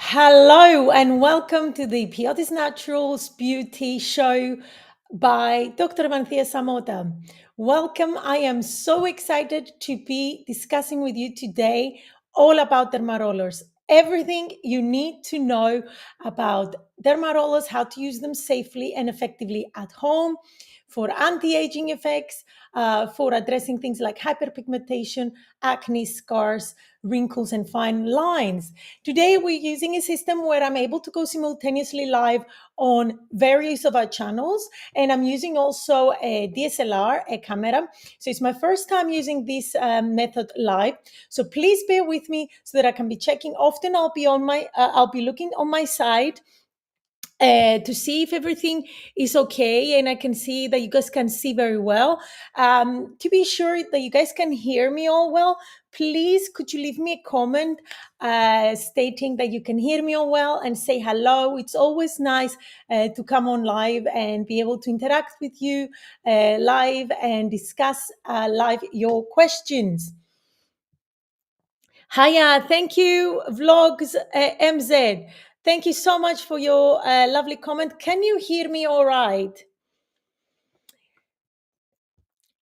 Hello and welcome to the Piotis Naturals Beauty Show by Dr. Evanthia Samota. Welcome. I am so excited to be discussing with you today all about dermarollers. Everything you need to know about dermarollers, how to use them safely and effectively at home for anti-aging effects, for addressing things like hyperpigmentation, acne, scars, wrinkles, and fine lines. Today, we're using a system where I'm able to go simultaneously live on various of our channels, and I'm using also a DSLR, a camera. So it's my first time using this method live. So please bear with me so that I can be checking. Often, I'll be looking on my side to see if everything is okay, and I can see that you guys can see very well. To be sure that you guys can hear me all well, please could you leave me a comment stating that you can hear me all well and say hello. It's always nice to come on live and be able to interact with you live and discuss live your questions. Hiya, thank you, Vlogs MZ. Thank you so much for your lovely comment. Can you hear me all right?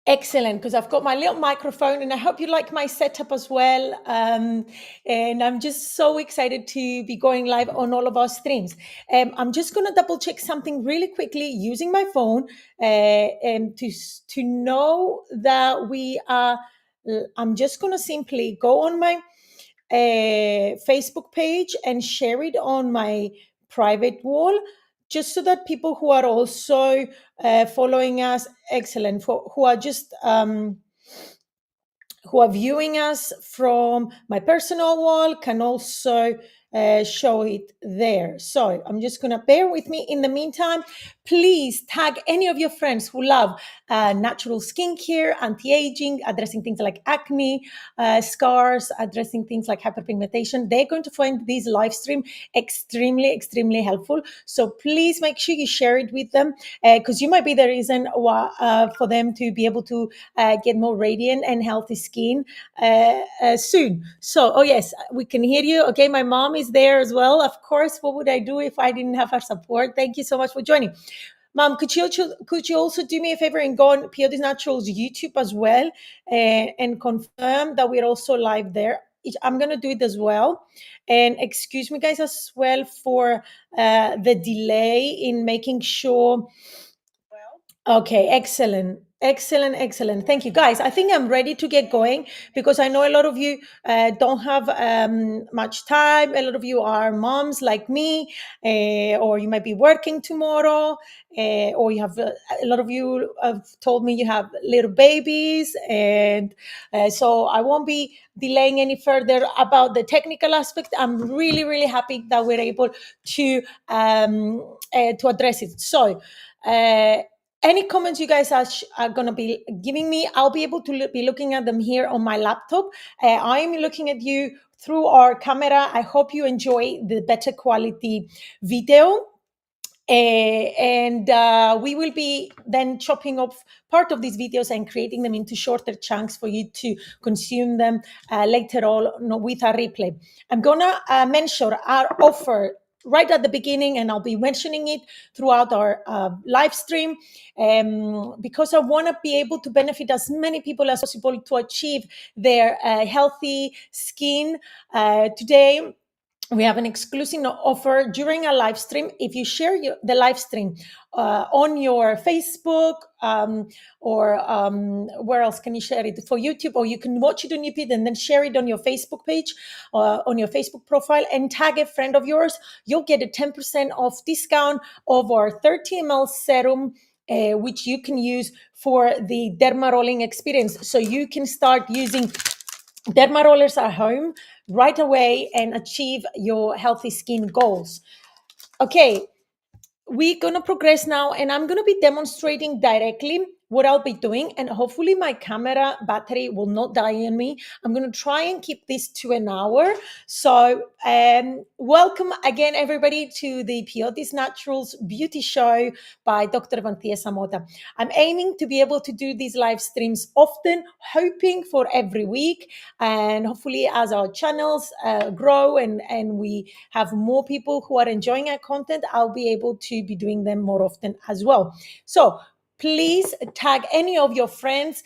Excellent, because I've got my little microphone and I hope you like my setup as well. And I'm just so excited to be going live on all of our streams. I'm just going to double check something really quickly using my phone and to know that we are. I'm just going to simply go on my Facebook page and share it on my private wall, just so that people who are also following us, excellent, who are just who are viewing us from my personal wall can also show it there. So I'm just going to bear with me. In the meantime, please tag any of your friends who love natural skincare, anti-aging, addressing things like acne, scars, addressing things like hyperpigmentation. They're going to find this live stream extremely helpful. So please make sure you share it with them, because you might be the reason for them to be able to get more radiant and healthy skin soon. So, oh yes, we can hear you. Okay, my mom is there as well. Of course, what would I do if I didn't have her support? Thank you so much for joining. Mom, could you also do me a favor and go on Piotis Naturals YouTube as well and confirm that we're also live there? I'm going to do it as well. And excuse me, guys, as well for the delay in making sure. Okay, excellent. Excellent. Thank you, guys. I think I'm ready to get going because I know a lot of you don't have much time. A lot of you are moms like me, or you might be working tomorrow, or you have a lot of you have told me you have little babies. And so I won't be delaying any further about the technical aspect. I'm really happy that we're able to address it. So, any comments you guys are going to be giving me, I'll be able to be looking at them here on my laptop. I'm looking at you through our camera. I hope you enjoy the better quality video. And we will be then chopping off part of these videos and creating them into shorter chunks for you to consume them later on with our replay. I'm going to mention our offer right at the beginning, and I'll be mentioning it throughout our live stream, because I want to be able to benefit as many people as possible to achieve their healthy skin. Today, we have an exclusive offer during a live stream. If you share the live stream on your Facebook, or where else can you share it? For YouTube, or you can watch it on YouTube and then share it on your Facebook page, on your Facebook profile, and tag a friend of yours. You'll get a 10% off discount of our 30 ml serum, which you can use for the dermarolling experience. So you can start using dermarollers at home right away and achieve your healthy skin goals. Okay, we're going to progress now, and I'm going to be demonstrating directly what I'll be doing, and hopefully my camera battery will not die on me. I'm going to try and keep this to an hour. So, welcome again, everybody, to the Piotis Naturals Beauty Show by Dr. Evanthia. I'm aiming to be able to do these live streams often, hoping for every week. And hopefully, as our channels grow and we have more people who are enjoying our content, I'll be able to be doing them more often as well. So, please tag any of your friends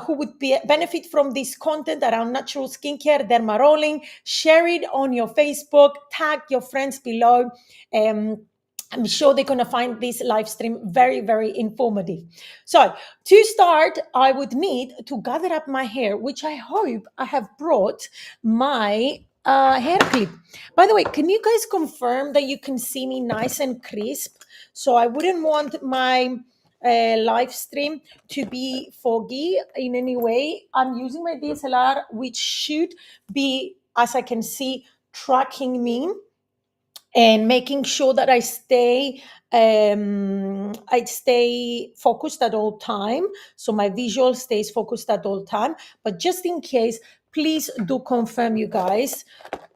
who would benefit from this content around natural skincare, dermarolling. Share it on your Facebook, tag your friends below. I'm sure they're going to find this live stream very, very informative. So, to start, I would need to gather up my hair, which I hope I have brought my hair clip. By the way, can you guys confirm that you can see me nice and crisp? So, I wouldn't want my live stream to be foggy in any way. I'm using my DSLR, which should be, as I can see, tracking me and making sure that I stay focused at all time, so my visual stays focused at all time. But just in case, please do confirm, you guys,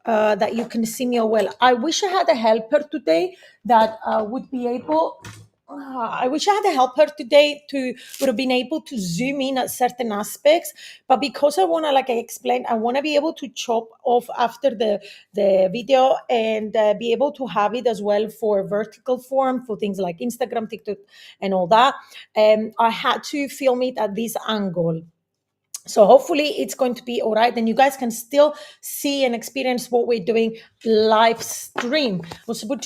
that you can see me well. I wish I had a helper today that would be able. I wish I had a helper today to would have been able to zoom in at certain aspects, but because I want to, like I explained, I want to be able to chop off after the video and be able to have it as well for vertical form for things like Instagram, TikTok, and all that. I had to film it at this angle. So hopefully it's going to be all right. Then you guys can still see and experience what we're doing live stream. I was supposed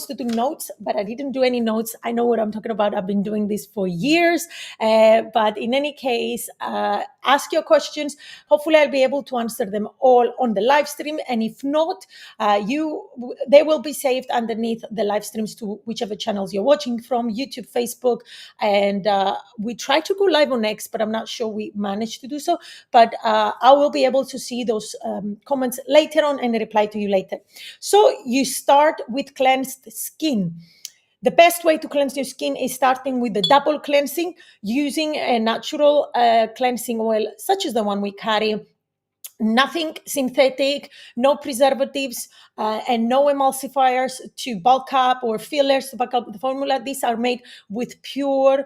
to do notes, but I didn't do any notes. I know what I'm talking about. I've been doing this for years. But in any case, ask your questions. Hopefully I'll be able to answer them all on the live stream. And if not, they will be saved underneath the live streams to whichever channels you're watching from, YouTube, Facebook. And we try to go live on X, but I'm not sure we managed to do so. But I will be able to see those comments later on and reply to you later. So you start with cleansed skin. The best way to cleanse your skin is starting with the double cleansing, using a natural cleansing oil, such as the one we carry. Nothing synthetic, no preservatives, and no emulsifiers to bulk up or fillers to bulk up the formula. These are made with pure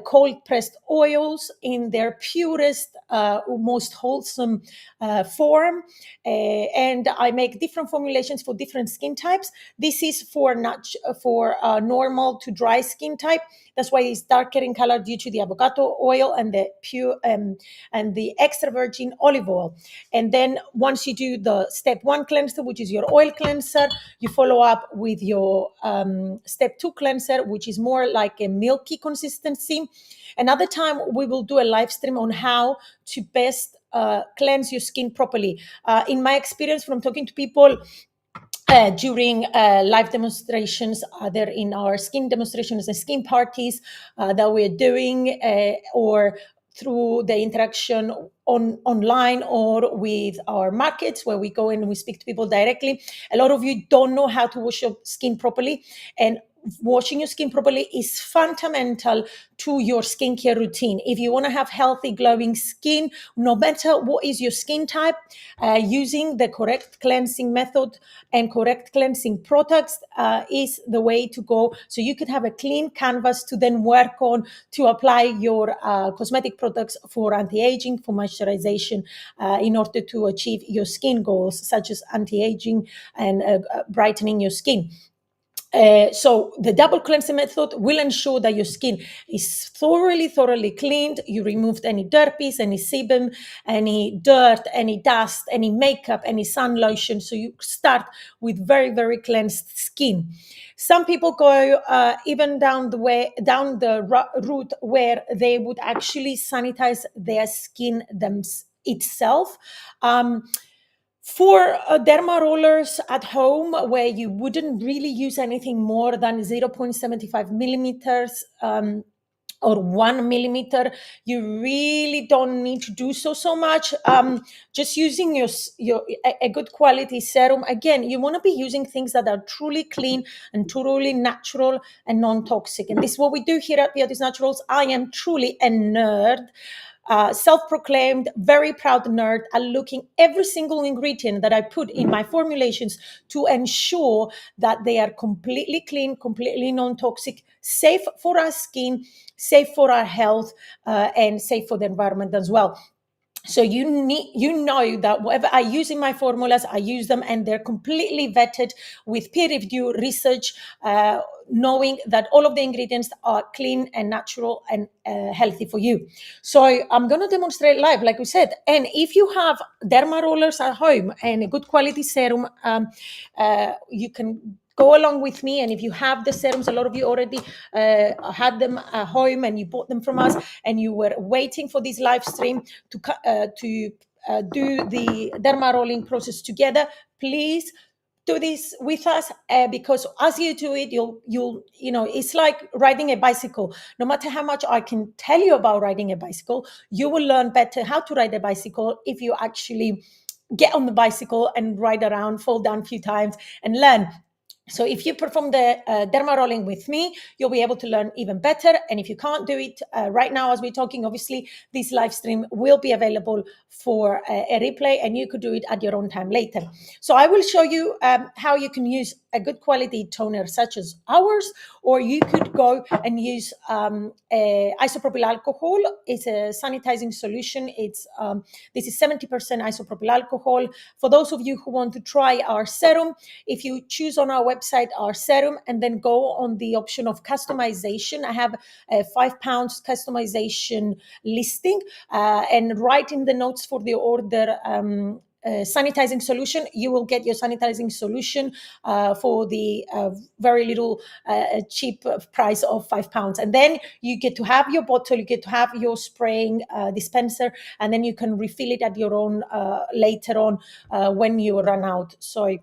cold pressed oils in their purest, most wholesome form. And I make different formulations for different skin types. This is for normal to dry skin type. That's why it's darker in color due to the avocado oil and the pure and the extra virgin olive oil. And then once you do the step 1 cleanser, which is your oil cleanser, you follow up with your step 2 cleanser, which is more like a milky consistency. Another time we will do a live stream on how to best cleanse your skin properly. In my experience from talking to people during live demonstrations, either in our skin demonstrations and skin parties that we're doing, or through the interaction online or with our markets where we go in and we speak to people directly. A lot of you don't know how to wash your skin properly, and washing your skin properly is fundamental to your skincare routine. If you want to have healthy, glowing skin, no matter what is your skin type, using the correct cleansing method and correct cleansing products is the way to go. So you could have a clean canvas to then work on to apply your cosmetic products for anti-aging, for moisturization, in order to achieve your skin goals, such as anti-aging and brightening your skin. So the double cleansing method will ensure that your skin is thoroughly cleaned. You removed any dermis, any sebum, any dirt, any dust, any makeup, any sun lotion. So you start with very cleansed skin. Some people go even down the route where they would actually sanitize their skin itself. For derma rollers at home, where you wouldn't really use anything more than 0.75 millimeters or 1 millimeter, you really don't need to do so much. Just using your a good quality serum. Again, you want to be using things that are truly clean and truly natural and non-toxic, and this is what we do here at Piotis Naturals. I am truly a nerd, self-proclaimed, very proud nerd, at looking every single ingredient that I put in my formulations to ensure that they are completely clean, completely non-toxic, safe for our skin, safe for our health, and safe for the environment as well. So you know that whatever I use in my formulas, I use them, and they're completely vetted with peer review research, knowing that all of the ingredients are clean and natural and healthy for you. So I'm going to demonstrate live, like we said. And if you have derma rollers at home and a good quality serum, you can go along with me. And if you have the serums, a lot of you already had them at home and you bought them from us, and you were waiting for this live stream to do the derma rolling process together, please do this with us, because as you do it, it's like riding a bicycle. No matter how much I can tell you about riding a bicycle, you will learn better how to ride a bicycle if you actually get on the bicycle and ride around, fall down a few times, and learn. So if you perform the derma rolling with me, you'll be able to learn even better. And if you can't do it right now as we're talking, obviously this live stream will be available for a replay, and you could do it at your own time later. So I will show you how you can use a good quality toner such as ours, or you could go and use isopropyl alcohol. It's a sanitizing solution. This is 70% isopropyl alcohol. For those of you who want to try our serum, if you choose on our website our serum and then go on the option of customization, I have a £5 customization listing, and right in the notes for the order, sanitizing solution, you will get your sanitizing solution for the very little cheap price of £5. And then you get to have your bottle, you get to have your spraying dispenser, and then you can refill it at your own later on when you run out. So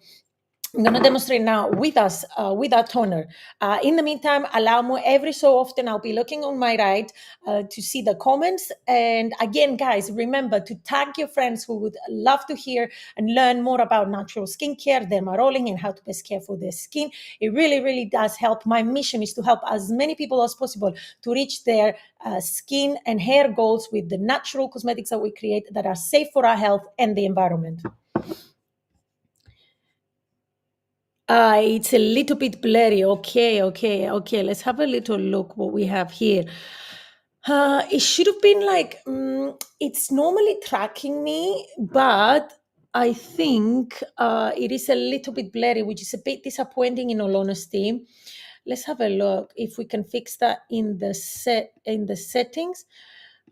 I'm going to demonstrate now with us, with our toner. In the meantime, allow me every so often, I'll be looking on my right to see the comments. And again, guys, remember to tag your friends who would love to hear and learn more about natural skincare, dermarolling, and how to best care for their skin. It really, really does help. My mission is to help as many people as possible to reach their skin and hair goals with the natural cosmetics that we create that are safe for our health and the environment. It's a little bit blurry. Okay. Let's have a little look what we have here. It should have been like, it's normally tracking me, but I think it is a little bit blurry, which is a bit disappointing in all honesty. Let's have a look if we can fix that in the settings.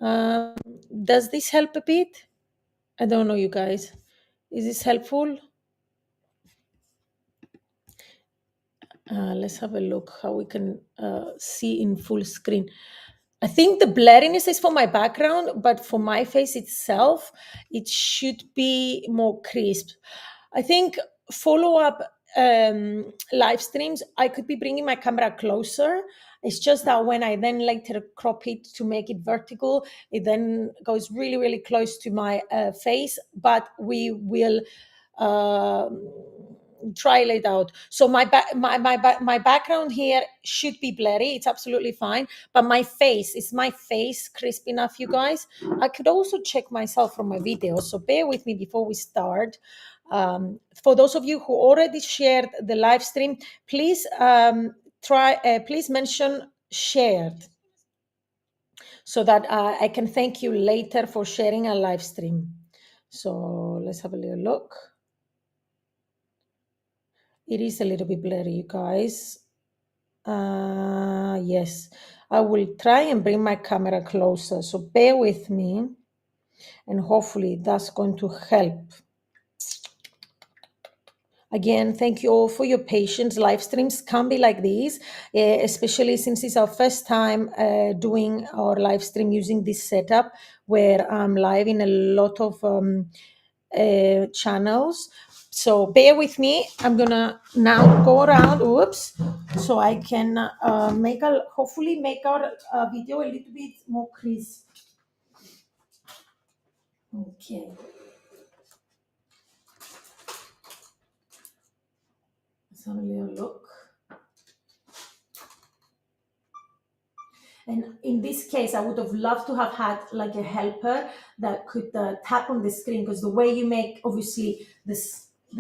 Does this help a bit? I don't know, you guys. Is this helpful? Let's have a look how we can see in full screen. I think the blurriness is for my background, but for my face itself, it should be more crisp. I think follow-up live streams, I could be bringing my camera closer. It's just that when I then later crop it to make it vertical, it then goes really, really close to my face, but we will try it out. So my background here should be blurry. It's absolutely fine. But my face, is my face crisp enough, you guys? I could also check myself from my video. So bear with me before we start. For those of you who already shared the live stream, please please mention shared, so that I can thank you later for sharing a live stream. So let's have a little look. It is a little bit blurry, you guys. Yes, I will try and bring my camera closer. So bear with me, and hopefully that's going to help. Again, thank you all for your patience. Live streams can be like these, especially since it's our first time doing our live stream using this setup, where I'm live in a lot of channels. So bear with me. I'm gonna now go around. Whoops. so I can hopefully make our video a little bit more crisp. Okay, let's have a little look. And in this case, I would have loved to have had like a helper that could tap on the screen, because the way you make obviously the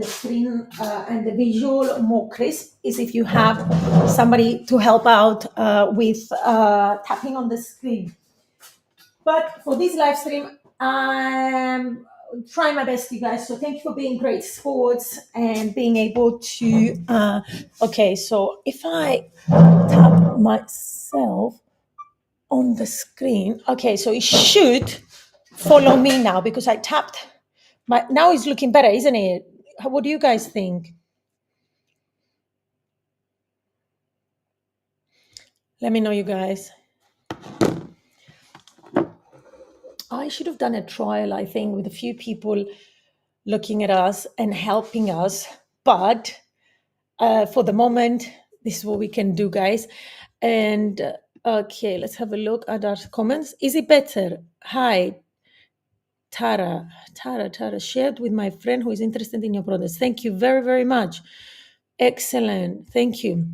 screen and the visual more crisp is if you have somebody to help out with tapping on the screen. But for this live stream, I'm trying my best, you guys. So thank you for being great sports and being able to. Okay, so if I tap myself on the screen. Okay, so it should follow me now because I tapped. Now it's looking better, isn't it? What do you guys think? Let me know, you guys. I should have done a trial, I think, with a few people looking at us and helping us. But for the moment, this is what we can do, guys. And okay, let's have a look at our comments. Is it better? Hi, Tara, shared with my friend who is interested in your products. Thank you very, very much. Excellent. Thank you.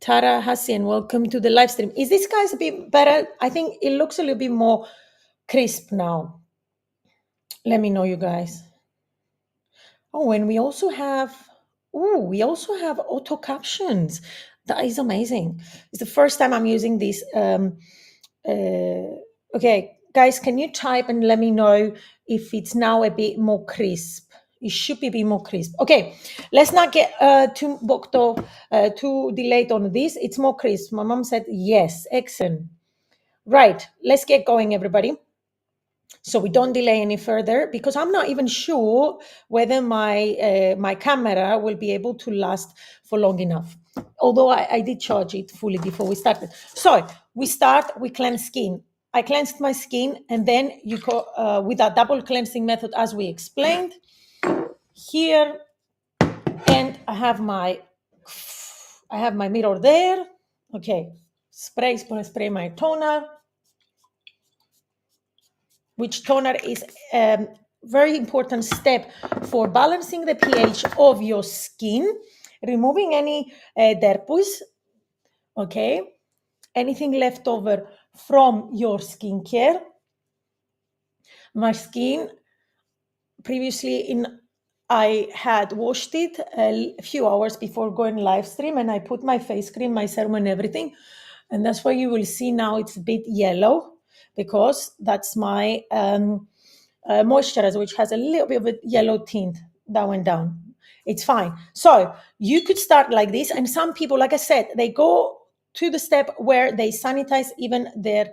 Tara Hassian, welcome to the live stream. Is this guys a bit better? I think it looks a little bit more crisp now. Let me know, you guys. Oh, and we also have auto captions. That is amazing. It's the first time I'm using this. Okay, guys, can you type and let me know if it's now a bit more crisp? It should be a bit more crisp. Okay, let's not get too delayed on this. It's more crisp. My mom said yes. Excellent. Right, let's get going, everybody. So we don't delay any further, because I'm not even sure whether my camera will be able to last for long enough. Although I did charge it fully before we started. So we start with cleanse skin. I cleansed my skin, and then you go with a double cleansing method, as we explained here. And I have my mirror there. Okay, spray my toner, which toner is very important step for balancing the pH of your skin, removing any derpus, okay, anything left over from your skincare. My skin previously I had washed it a few hours before going live stream, and I put my face cream, my serum, and everything, and that's why you will see now it's a bit yellow, because that's my moisturizer, which has a little bit of a yellow tint that went down. It's fine. So you could start like this, and some people, like I said, they go to the step where they sanitize even their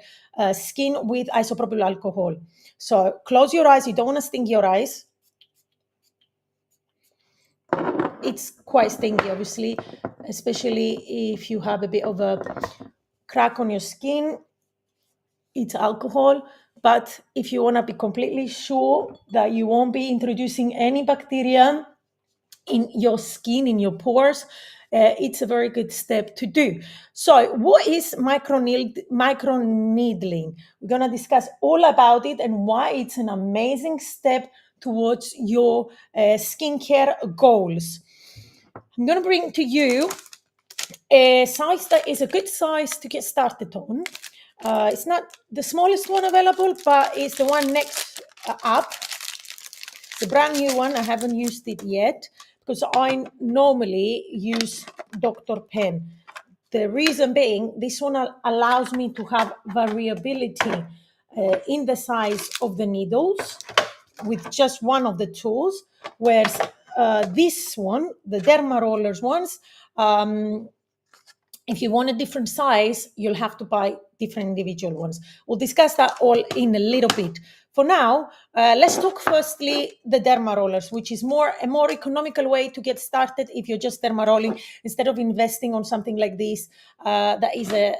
skin with isopropyl alcohol. So close your eyes. You don't want to sting your eyes. It's quite stinky, obviously, especially if you have a bit of a crack on your skin. It's alcohol. But if you want to be completely sure that you won't be introducing any bacteria in your skin, in your pores, it's a very good step to do. So what is microneedling? We're going to discuss all about it and why it's an amazing step towards your skincare goals. I'm going to bring to you a size that is a good size to get started on. It's not the smallest one available, but it's the one next up. It's a brand new one. I haven't used it yet because I normally use Dr. Pen. The reason being, this one allows me to have variability in the size of the needles with just one of the tools, whereas this one, the Dermarollers ones, if you want a different size, you'll have to buy different individual ones. We'll discuss that all in a little bit. For now, let's talk firstly the Dermarollers, which is a more economical way to get started if you're just dermarolling, instead of investing on something like this that is a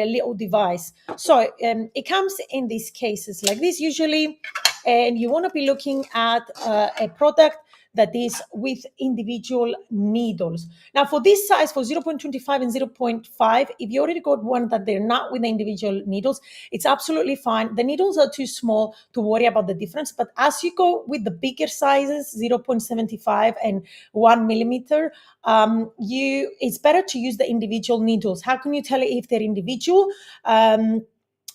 little device. So it comes in these cases like this usually, and you want to be looking at a product that is with individual needles. Now, for this size, for 0.25 and zero point 0.5, if you already got one that they're not with the individual needles, it's absolutely fine. The needles are too small to worry about the difference, but as you go with the bigger sizes, 0.75 and 1 millimeter, it's better to use the individual needles. How can you tell if they're individual?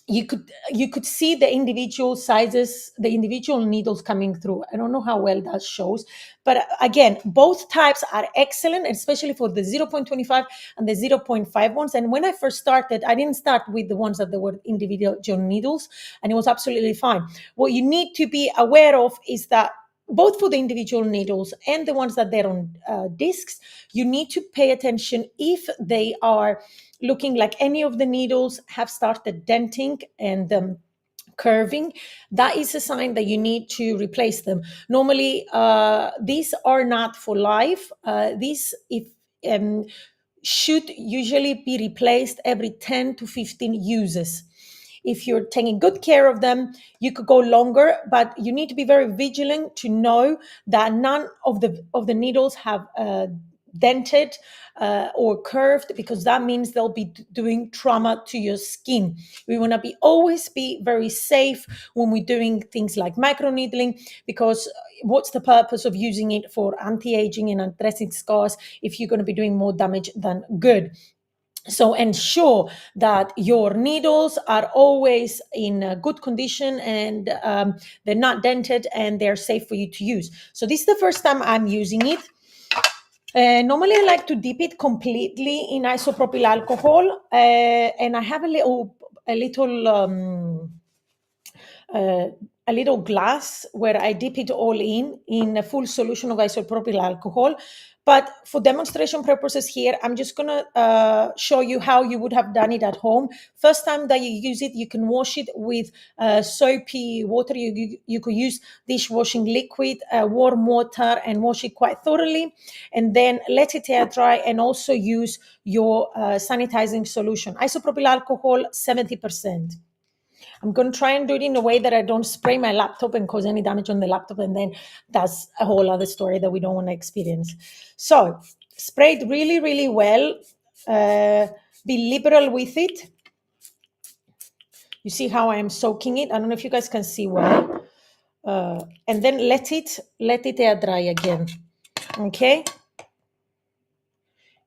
You could see the individual sizes, the individual needles coming through. I don't know how well that shows, but again, both types are excellent, especially for the 0.25 and the zero point 0.5 ones. And when I first started, I didn't start with the ones that they were individual needles, and it was absolutely fine. What you need to be aware of is that both for the individual needles and the ones that they're on discs, you need to pay attention if they are looking like any of the needles have started denting and curving. That is a sign that you need to replace them. Normally, these are not for life. These if should usually be replaced every 10 to 15 uses. If you're taking good care of them, you could go longer, but you need to be very vigilant to know that none of the needles have dented or curved, because that means they'll be doing trauma to your skin. We want to always be very safe when we're doing things like microneedling, because what's the purpose of using it for anti-aging and addressing scars if you're going to be doing more damage than good? So ensure that your needles are always in good condition, and they're not dented and they're safe for you to use. So this is the first time I'm using it. Normally, I like to dip it completely in isopropyl alcohol, and I have a little uh, a little glass where I dip it all in a full solution of isopropyl alcohol. But for demonstration purposes here, I'm just going to show you how you would have done it at home. First time that you use it, you can wash it with soapy water. You could use dishwashing liquid, warm water, and wash it quite thoroughly. And then let it air dry, and also use your sanitizing solution. Isopropyl alcohol, 70%. I'm going to try and do it in a way that I don't spray my laptop and cause any damage on the laptop. And then that's a whole other story that we don't want to experience. So spray it really, really well. Be liberal with it. You see how I am soaking it? I don't know if you guys can see well. And then let it air dry again. Okay.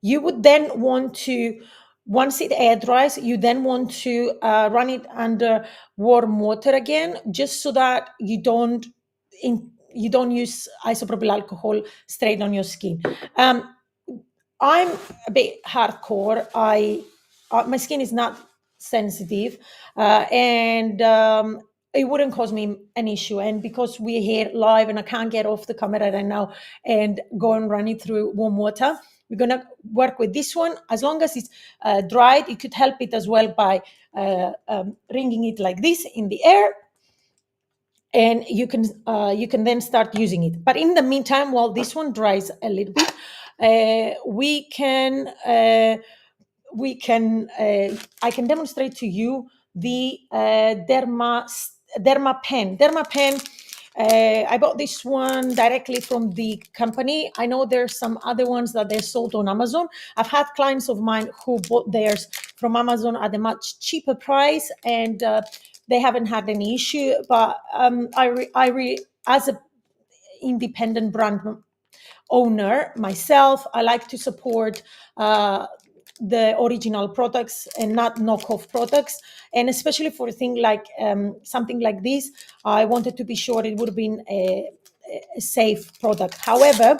You would then want to, once it air dries, you then want to run it under warm water again, just so that you don't use isopropyl alcohol straight on your skin. I'm a bit hardcore. My skin is not sensitive, and it wouldn't cause me an issue. And because we're here live and I can't get off the camera right now and go and run it through warm water, we're gonna work with this one. As long as it's dried, you could help it as well by wringing it like this in the air, and you can then start using it. But in the meantime, while this one dries a little bit, we can I can demonstrate to you the Derma pen. I bought this one directly from the company. I know there's some other ones that they're sold on Amazon. I've had clients of mine who bought theirs from Amazon at a much cheaper price, and they haven't had any issue. But as a independent brand owner myself, I like to support the original products and not knockoff products. And especially for a thing like something like this, I wanted to be sure it would have been a safe product. However,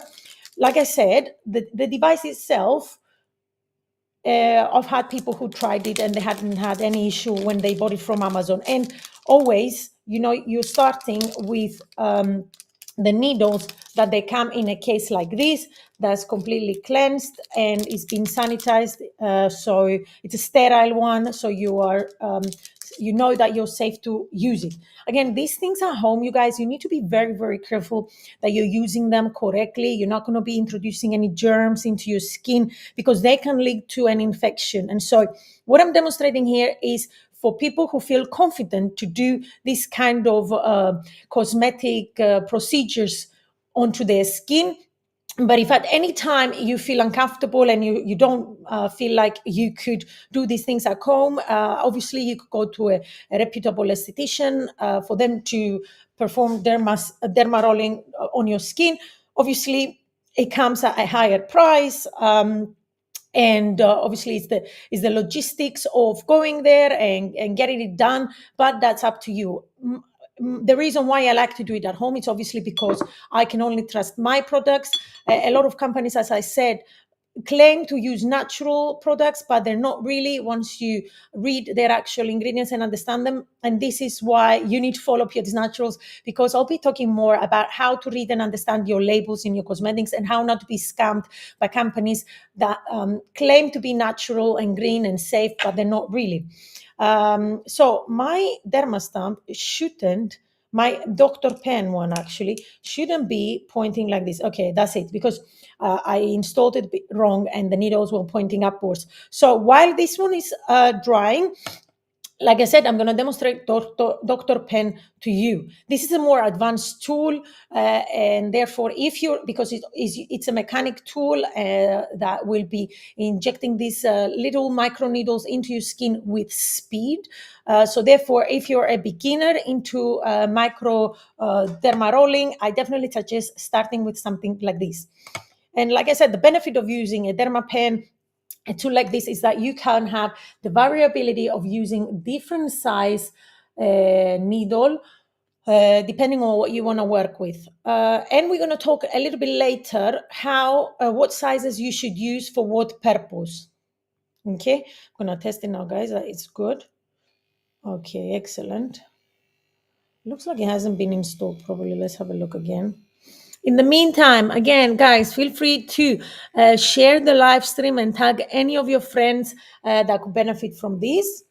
like I said, the device itself, I've had people who tried it and they hadn't had any issue when they bought it from Amazon. And always, you're starting with the needles that they come in a case like this, that's completely cleansed and it's been sanitized. So it's a sterile one. So you know that you're safe to use it. Again, these things at home, you guys, you need to be very, very careful that you're using them correctly. You're not going to be introducing any germs into your skin, because they can lead to an infection. And so what I'm demonstrating here is for people who feel confident to do this kind of cosmetic procedures onto their skin. But if at any time you feel uncomfortable and you don't feel like you could do these things at home, obviously you could go to a reputable esthetician for them to perform dermarolling on your skin. Obviously, it comes at a higher price. And obviously it's the logistics of going there and getting it done, but that's up to you. The reason why I like to do it at home is obviously because I can only trust my products. A lot of companies, as I said, claim to use natural products, but they're not really once you read their actual ingredients and understand them. And this is why you need to follow Piotis Naturals, because I'll be talking more about how to read and understand your labels in your cosmetics and how not to be scammed by companies that claim to be natural and green and safe, but they're not really. So my derma stamp shouldn't, my Dr. Pen one actually shouldn't be pointing like this. Okay, that's it, because I installed it wrong and the needles were pointing upwards. So while this one is drying, like I said, I'm going to demonstrate Dr. Pen to you. This is a more advanced tool, and therefore, if you're, because it's a mechanic tool that will be injecting these little micro needles into your skin with speed. So therefore, if you're a beginner into micro dermarolling, I definitely suggest starting with something like this. And like I said, the benefit of using a derma pen, a tool like this, is that you can have the variability of using different size needle depending on what you want to work with. And we're going to talk a little bit later how what sizes you should use for what purpose. Okay, I'm going to test it now, guys. It's good. Okay, excellent. Looks like it hasn't been installed properly. Let's have a look again. In the meantime, again, guys, feel free to share the live stream and tag any of your friends that could benefit from this.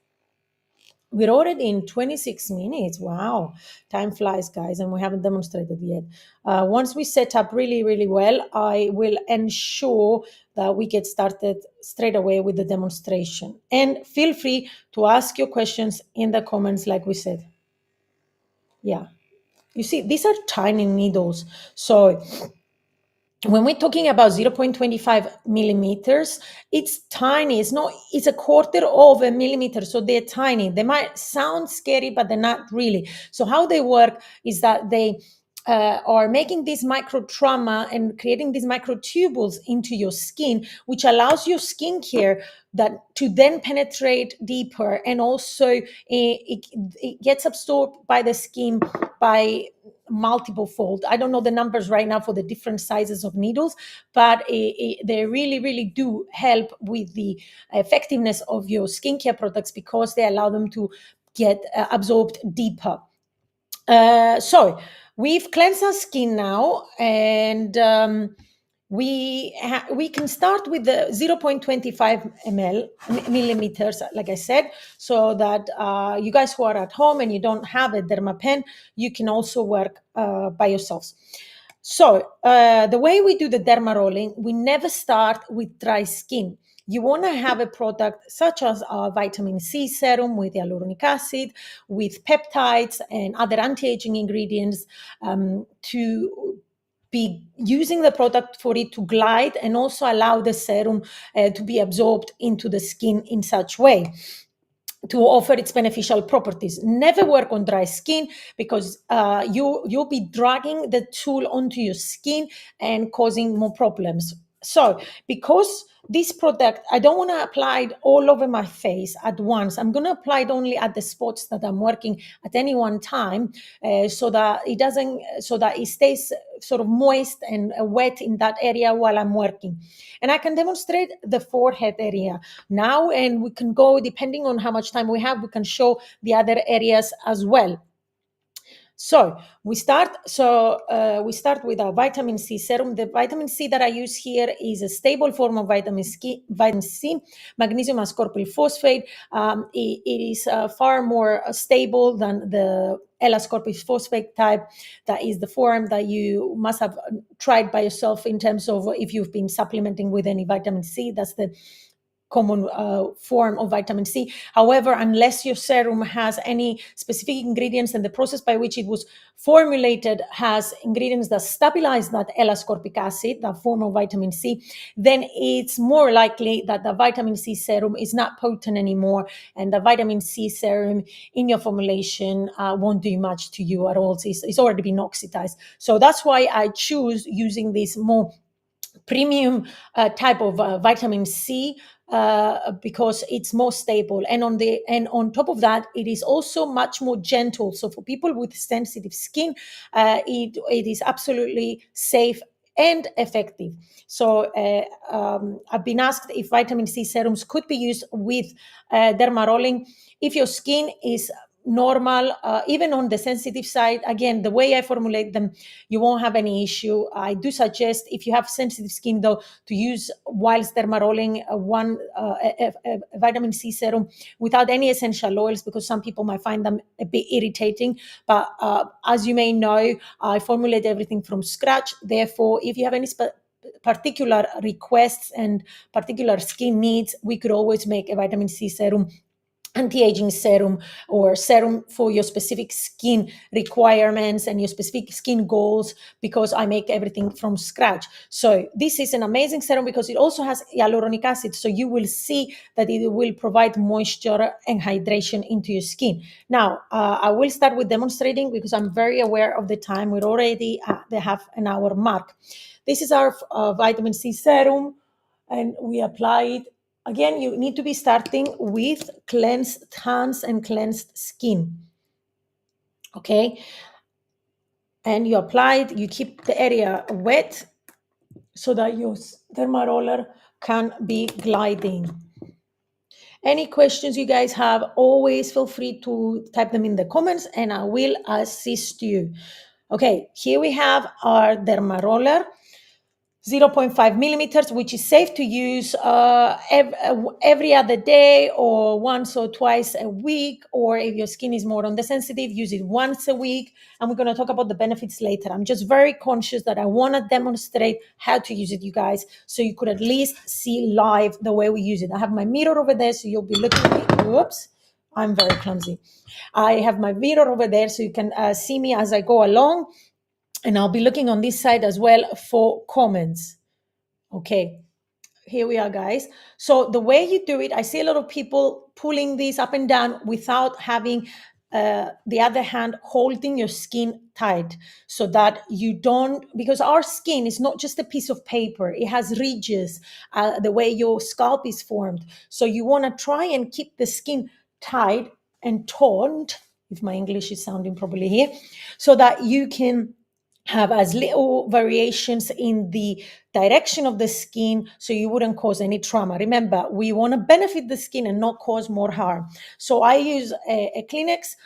We're already in 26 minutes. Wow. Time flies, guys, and we haven't demonstrated yet. Once we set up really, really well, I will ensure that we get started straight away with the demonstration. And feel free to ask your questions in the comments, like we said. Yeah. You see, these are tiny needles. So when we're talking about 0.25 millimeters, it's tiny. It's a quarter of a millimeter. So they're tiny. They might sound scary, but they're not really. So how they work is that they are making this micro trauma and creating these microtubules into your skin, which allows your skincare that to then penetrate deeper, and also it gets absorbed by the skin by multiple fold. I don't know the numbers right now for the different sizes of needles, but they really, really do help with the effectiveness of your skincare products because they allow them to get absorbed deeper. So we've cleansed our skin now, and we can start with the 0.25 millimeters, like I said, so that you guys who are at home and you don't have a derma pen, you can also work by yourselves. So the way we do the derma rolling, we never start with dry skin. You want to have a product such as our vitamin C serum with hyaluronic acid, with peptides and other anti-aging ingredients to be using the product for it to glide and also allow the serum to be absorbed into the skin in such way to offer its beneficial properties. Never work on dry skin because you'll be dragging the tool onto your skin and causing more problems. So because this product, I don't want to apply it all over my face at once. I'm going to apply it only at the spots that I'm working at any one time, so that it stays sort of moist and wet in that area while I'm working. And I can demonstrate the forehead area now, and we can go, depending on how much time we have, we can show the other areas as well. So we start. We start with our vitamin C serum. The vitamin C that I use here is a stable form of vitamin C, magnesium ascorbyl phosphate. It is far more stable than the L-ascorbyl phosphate type. That is the form that you must have tried by yourself in terms of if you've been supplementing with any vitamin C. That's the common form of vitamin C. However, unless your serum has any specific ingredients and the process by which it was formulated has ingredients that stabilize that L-ascorbic acid, that form of vitamin C, then it's more likely that the vitamin C serum is not potent anymore, and the vitamin C serum in your formulation won't do much to you at all. It's already been oxidized. So that's why I choose using this more premium type of vitamin C because it's more stable, and on top of that, it is also much more gentle. So for people with sensitive skin, it is absolutely safe and effective. So I've been asked if vitamin C serums could be used with dermarolling if your skin is normal, even on the sensitive side. Again, the way I formulate them, you won't have any issue. I do suggest, if you have sensitive skin though, to use, whilst dermarolling, a vitamin C serum without any essential oils, because some people might find them a bit irritating. But as you may know, I formulate everything from scratch. Therefore, if you have any particular requests and particular skin needs, we could always make a vitamin C serum, anti-aging serum, or serum for your specific skin requirements and your specific skin goals, because I make everything from scratch. So this is an amazing serum because it also has hyaluronic acid, so you will see that it will provide moisture and hydration into your skin. Now I will start with demonstrating because I'm very aware of the time. We're already at the half an hour mark. This is our vitamin C serum, and we apply it. Again, you need to be starting with cleansed hands and cleansed skin. Okay. And you apply it, you keep the area wet so that your dermaroller can be gliding. Any questions you guys have, always feel free to type them in the comments and I will assist you. Okay, here we have our dermaroller. 0.5 millimeters, which is safe to use every other day or once or twice a week, or if your skin is more on the sensitive, use it once a week. And we're going to talk about the benefits later. I'm just very conscious that I want to demonstrate how to use it, you guys, so you could at least see live the way we use it. I have my mirror over there, so you'll be looking at me. Whoops, I'm very clumsy. I have my mirror over there, so you can see me as I go along. And I'll be looking on this side as well for comments. Okay, here we are, guys. So the way you do it, I see a lot of people pulling this up and down without having the other hand holding your skin tight, so that you don't, because our skin is not just a piece of paper, it has ridges, the way your scalp is formed. So you want to try and keep the skin tight and taut, if my English is sounding properly here, so that you can have as little variations in the direction of the skin, so you wouldn't cause any trauma. Remember, we want to benefit the skin and not cause more harm. So I use a Kleenex,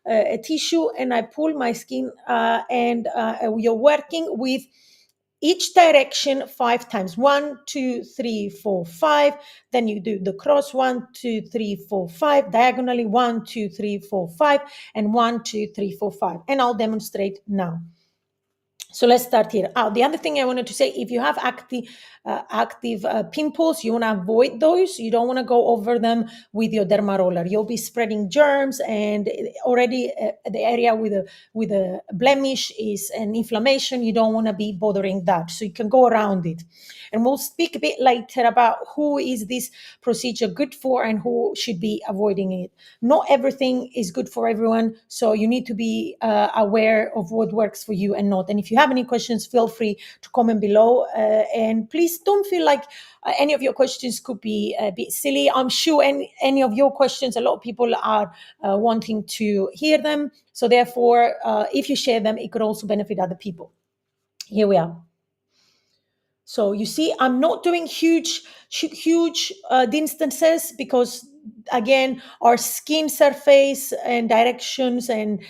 a tissue, and I pull my skin, and you're working with each direction 5 times. 1, 2, 3, 4, 5. Then you do the cross, 1, 2, 3, 4, 5. Diagonally, 1, 2, 3, 4, 5. And 1, 2, 3, 4, 5. And I'll demonstrate now. So let's start here. The other thing I wanted to say, if you have active pimples, you want to avoid those. You don't want to go over them with your dermaroller. You'll be spreading germs, and already the area with a blemish is an inflammation. You don't want to be bothering that. So you can go around it. And we'll speak a bit later about who is this procedure good for and who should be avoiding it. Not everything is good for everyone, so you need to be aware of what works for you and not. And if you have any questions, feel free to comment below. And please don't feel like any of your questions could be a bit silly. I'm sure any of your questions, a lot of people are wanting to hear them. So therefore, if you share them, it could also benefit other people. Here we are. So you see, I'm not doing huge distances, because again, our skin surface and directions and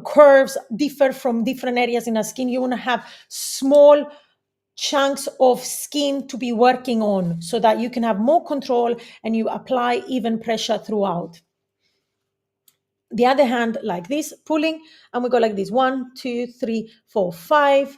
curves differ from different areas in our skin. You want to have small chunks of skin to be working on, so that you can have more control and you apply even pressure throughout. The other hand, like this, pulling, and we go like this: 1, 2, 3, 4, 5.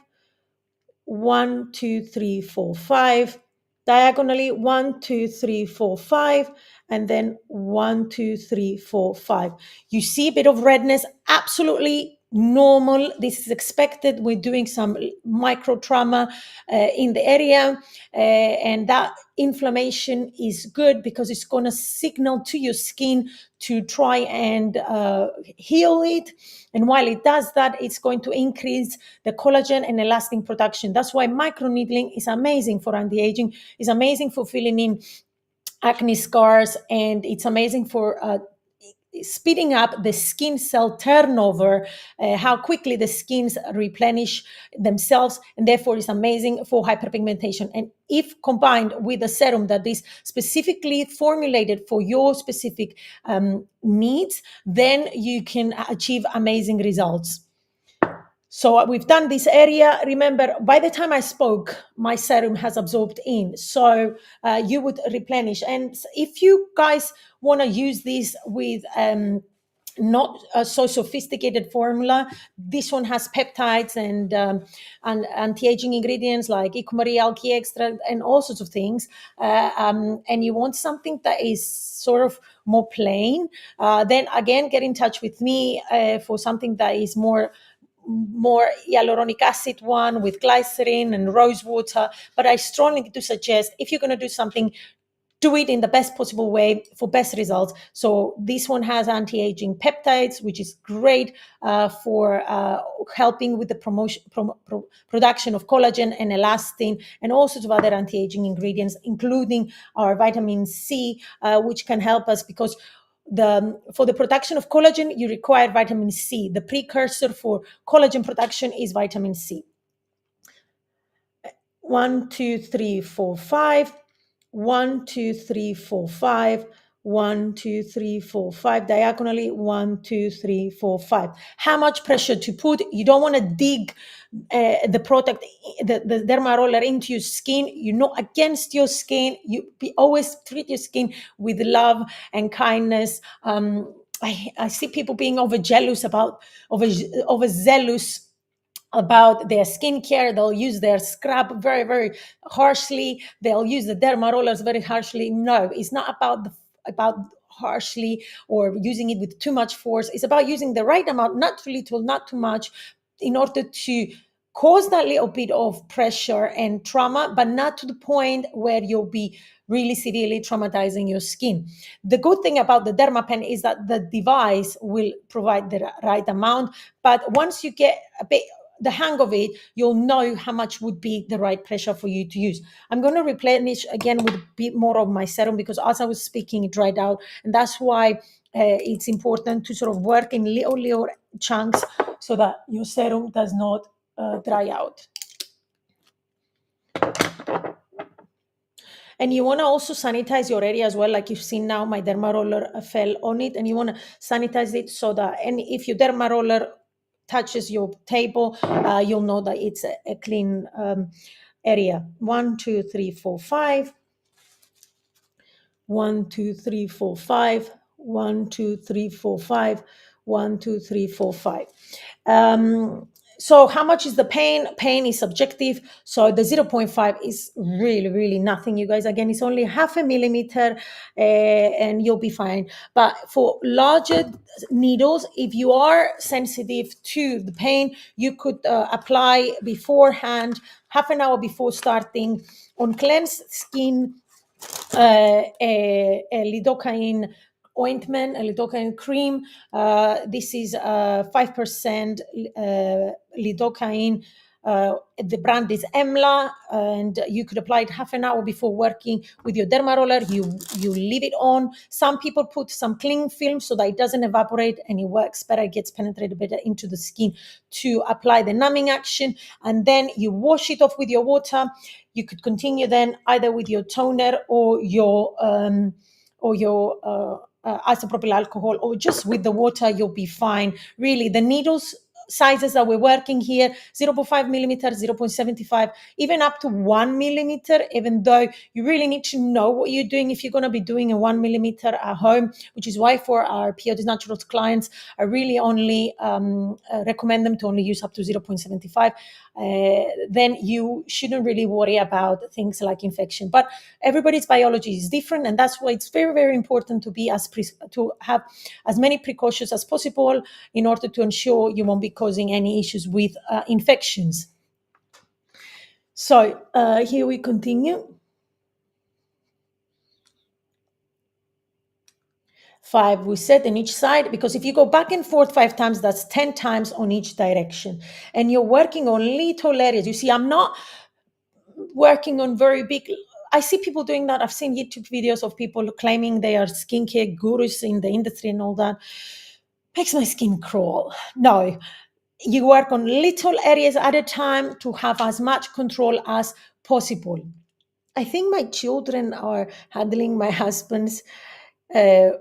1, 2, 3, 4, 5. diagonally 1, 2, 3, 4, 5, and then 1, 2, 3, 4, 5. You see a bit of redness, absolutely normal. This is expected. We're doing some micro trauma in the area, and that inflammation is good because it's going to signal to your skin to try and heal it. And while it does that, it's going to increase the collagen and elastin production. That's why microneedling is amazing for anti-aging. It's amazing for filling in acne scars, and it's amazing for speeding up the skin cell turnover, how quickly the skins replenish themselves, and therefore is amazing for hyperpigmentation. And if combined with a serum that is specifically formulated for your specific needs, then you can achieve amazing results. So we've done this area. Remember, by the time I spoke, my serum has absorbed in. So you would replenish. And if you guys want to use this with not a so sophisticated formula, this one has peptides and anti-aging ingredients like icumari algae extract and all sorts of things. And you want something that is sort of more plain, then again get in touch with me for something that is more hyaluronic acid one with glycerin and rose water. But I strongly do suggest, if you're going to do something, do it in the best possible way for best results. So this one has anti-aging peptides, which is great for helping with the production of collagen and elastin, and all sorts of other anti-aging ingredients, including our vitamin C, which can help us because for the production of collagen, you require vitamin C. The precursor for collagen production is vitamin C. 1, 2, 3, 4, 5. 1, 2, 3, 4, 5. 1, 2, 3, 4, 5 diagonally. 1, 2, 3, 4, 5. How much pressure to put? You don't want to dig the product, the derma roller into your skin. You're not against your skin. Always treat your skin with love and kindness. I see people being overzealous about their skincare. They'll use their scrub very, very harshly. They'll use the derma rollers very harshly. No, it's not about harshly or using it with too much force. It's about using the right amount, not too little, not too much, in order to cause that little bit of pressure and trauma, but not to the point where you'll be really severely traumatizing your skin. The good thing about the dermapen is that the device will provide the right amount, but once you get a bit the hang of it, you'll know how much would be the right pressure for you to use. I'm going to replenish again with a bit more of my serum because as I was speaking, it dried out. And that's why it's important to sort of work in little chunks so that your serum does not dry out. And you want to also sanitize your area as well. Like you've seen now, my derma roller fell on it, and you want to sanitize it so that if your derma roller touches your table, you'll know that it's a clean area. 1, 2, 3, 4, 5. 1, 2, 3, 4, 5. 1, 2, 3, 4, 5. 1, 2, 3, 4, 5. So how much is the pain? Pain is subjective. So the 0.5 is really, really nothing, you guys. Again, it's only 0.5 millimeter and you'll be fine. But for larger needles, if you are sensitive to the pain, you could apply beforehand, half an hour before starting, on cleansed skin, a lidocaine ointment, a lidocaine cream. This is 5% lidocaine. The brand is EMLA, and you could apply it half an hour before working with your derma roller. You leave it on. Some people put some cling film so that it doesn't evaporate and it works better, it gets penetrated better into the skin to apply the numbing action. And then you wash it off with your water. You could continue then either with your toner or your isopropyl alcohol, or just with the water, you'll be fine. Really, the needles sizes that we're working here, 0.5 millimeter, 0.75, even up to 1 millimeter, even though you really need to know what you're doing if you're going to be doing a 1 millimeter at home, which is why for our Piotis Naturals clients, I really only recommend them to only use up to 0.75. then you shouldn't really worry about things like infection. But everybody's biology is different, and that's why it's very, very important to be to have as many precautions as possible in order to ensure you won't be causing any issues with infections. So here we continue. 5 we said in each side, because if you go back and forth 5 times, that's 10 times on each direction, and you're working on little areas. You see, I'm not working on very big. I see people doing that. I've seen YouTube videos of people claiming they are skincare gurus in the industry and all that. Makes my skin crawl. No, you work on little areas at a time to have as much control as possible. I think my children are handling my husband's uh,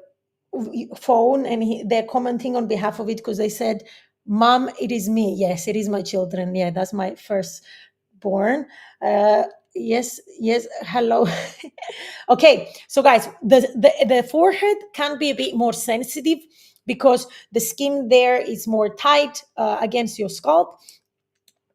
phone, and they're commenting on behalf of it, because they said, "Mom, it is me." Yes, it is my children. Yeah, that's my first born. Uh, yes, yes. Hello. Okay, so guys, the forehead can be a bit more sensitive because the skin there is more tight against your scalp.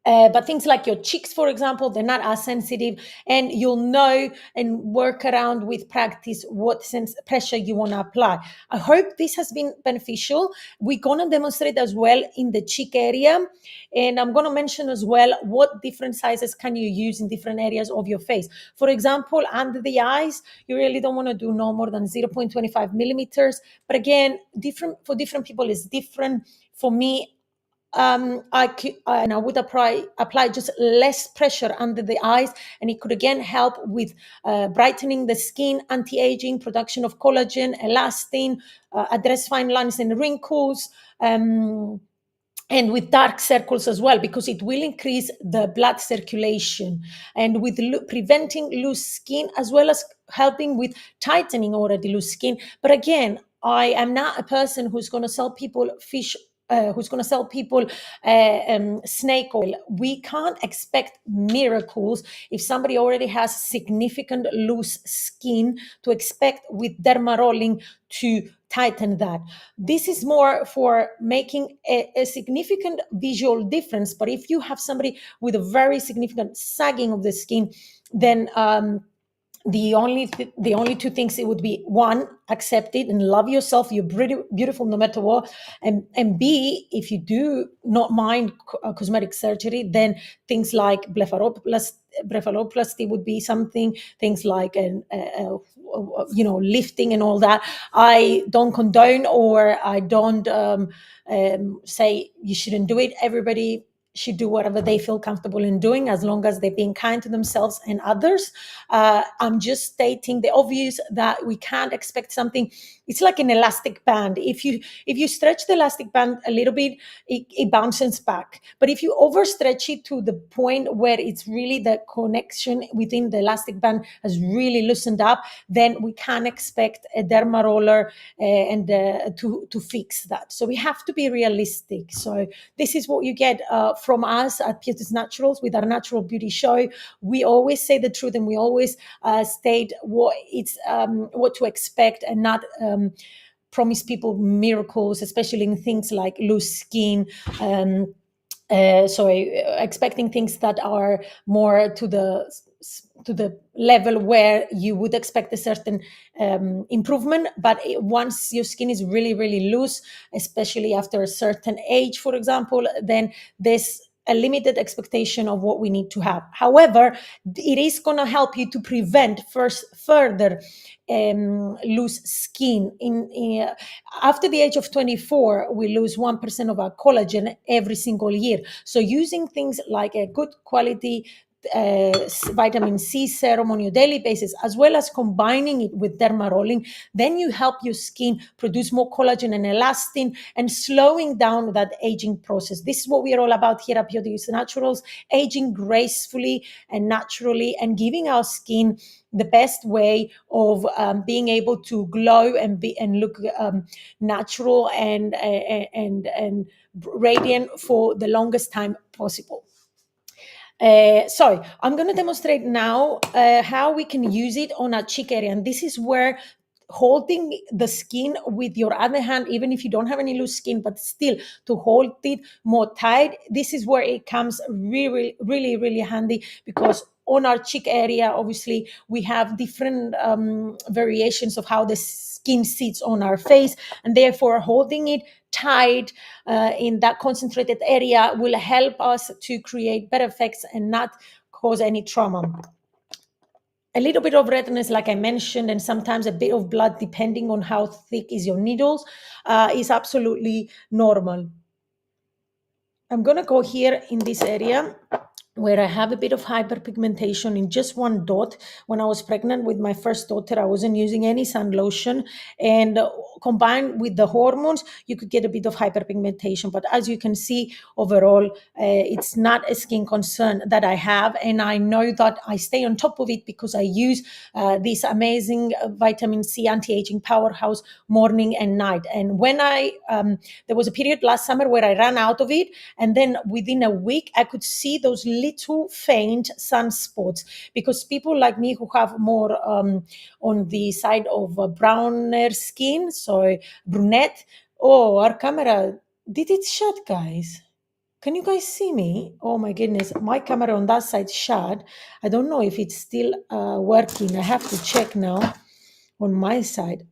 But things like your cheeks, for example, they're not as sensitive, and you'll know and work around with practice what sense pressure you want to apply. I hope this has been beneficial. We're going to demonstrate as well in the cheek area, and I'm going to mention as well what different sizes can you use in different areas of your face. For example, under the eyes, you really don't want to do no more than 0.25 millimeters. But again, different for different people is different. For me, and I would apply just less pressure under the eyes, and it could again help with brightening the skin, anti-aging, production of collagen, elastin, address fine lines and wrinkles. And with dark circles as well, because it will increase the blood circulation, and with preventing loose skin, as well as helping with tightening already loose skin. But again, I am not a person who's going to sell people who's going to sell people snake oil. We can't expect miracles if somebody already has significant loose skin to expect with dermarolling to tighten that. This is more for making a significant visual difference. But if you have somebody with a very significant sagging of the skin, then the only two things, it would be: one, accept it and love yourself, you're beautiful no matter what, and b, if you do not mind cosmetic surgery, then things like blepharoplasty would be something. Things like lifting and all that, I don't condone, or I don't say you shouldn't do it. Everybody should do whatever they feel comfortable in doing, as long as they're being kind to themselves and others. I'm just stating the obvious, that we can't expect something. It's like an elastic band. If you stretch the elastic band a little bit, it bounces back. But if you overstretch it to the point where it's really the connection within the elastic band has really loosened up, then we can't expect a derma roller to fix that. So we have to be realistic. So this is what you get from us at Piotis Naturals with our natural beauty show. We always say the truth, and we always state what to expect, and not promise people miracles, especially in things like loose skin. Expecting things that are more to the level where you would expect a certain improvement. But once your skin is really, really loose, especially after a certain age, for example, then there's a limited expectation of what we need to have. However, it is going to help you to prevent further loose skin. After the age of 24, we lose 1% of our collagen every single year. So using things like a good quality vitamin C serum on your daily basis, as well as combining it with dermarolling, then you help your skin produce more collagen and elastin, and slowing down that aging process. This is what we are all about here at Piotis Naturals: aging gracefully and naturally, and giving our skin the best way of being able to glow and look natural and radiant for the longest time possible. So I'm going to demonstrate now how we can use it on our cheek area, and this is where holding the skin with your other hand, even if you don't have any loose skin, but still to hold it more tight. This is where it comes really, really, really handy, because on our cheek area, obviously, we have different variations of how the skin sits on our face, and therefore holding it tight in that concentrated area will help us to create better effects and not cause any trauma. A little bit of redness, like I mentioned, and sometimes a bit of blood, depending on how thick is your needles, is absolutely normal. I'm going to go here in this area where I have a bit of hyperpigmentation in just one dot. When I was pregnant with my first daughter, I wasn't using any sun lotion, and combined with the hormones, you could get a bit of hyperpigmentation. But as you can see, overall, it's not a skin concern that I have, and I know that I stay on top of it because I use this amazing vitamin C anti-aging powerhouse morning and night. And when there was a period last summer where I ran out of it, and then within a week, I could see those little faint sunspots, because people like me who have more on the side of browner skin, so brunette. Oh, our camera, did it shut, guys? Can you guys see me? Oh my goodness, my camera on that side shut. I don't know if it's still working. I have to check now on my side.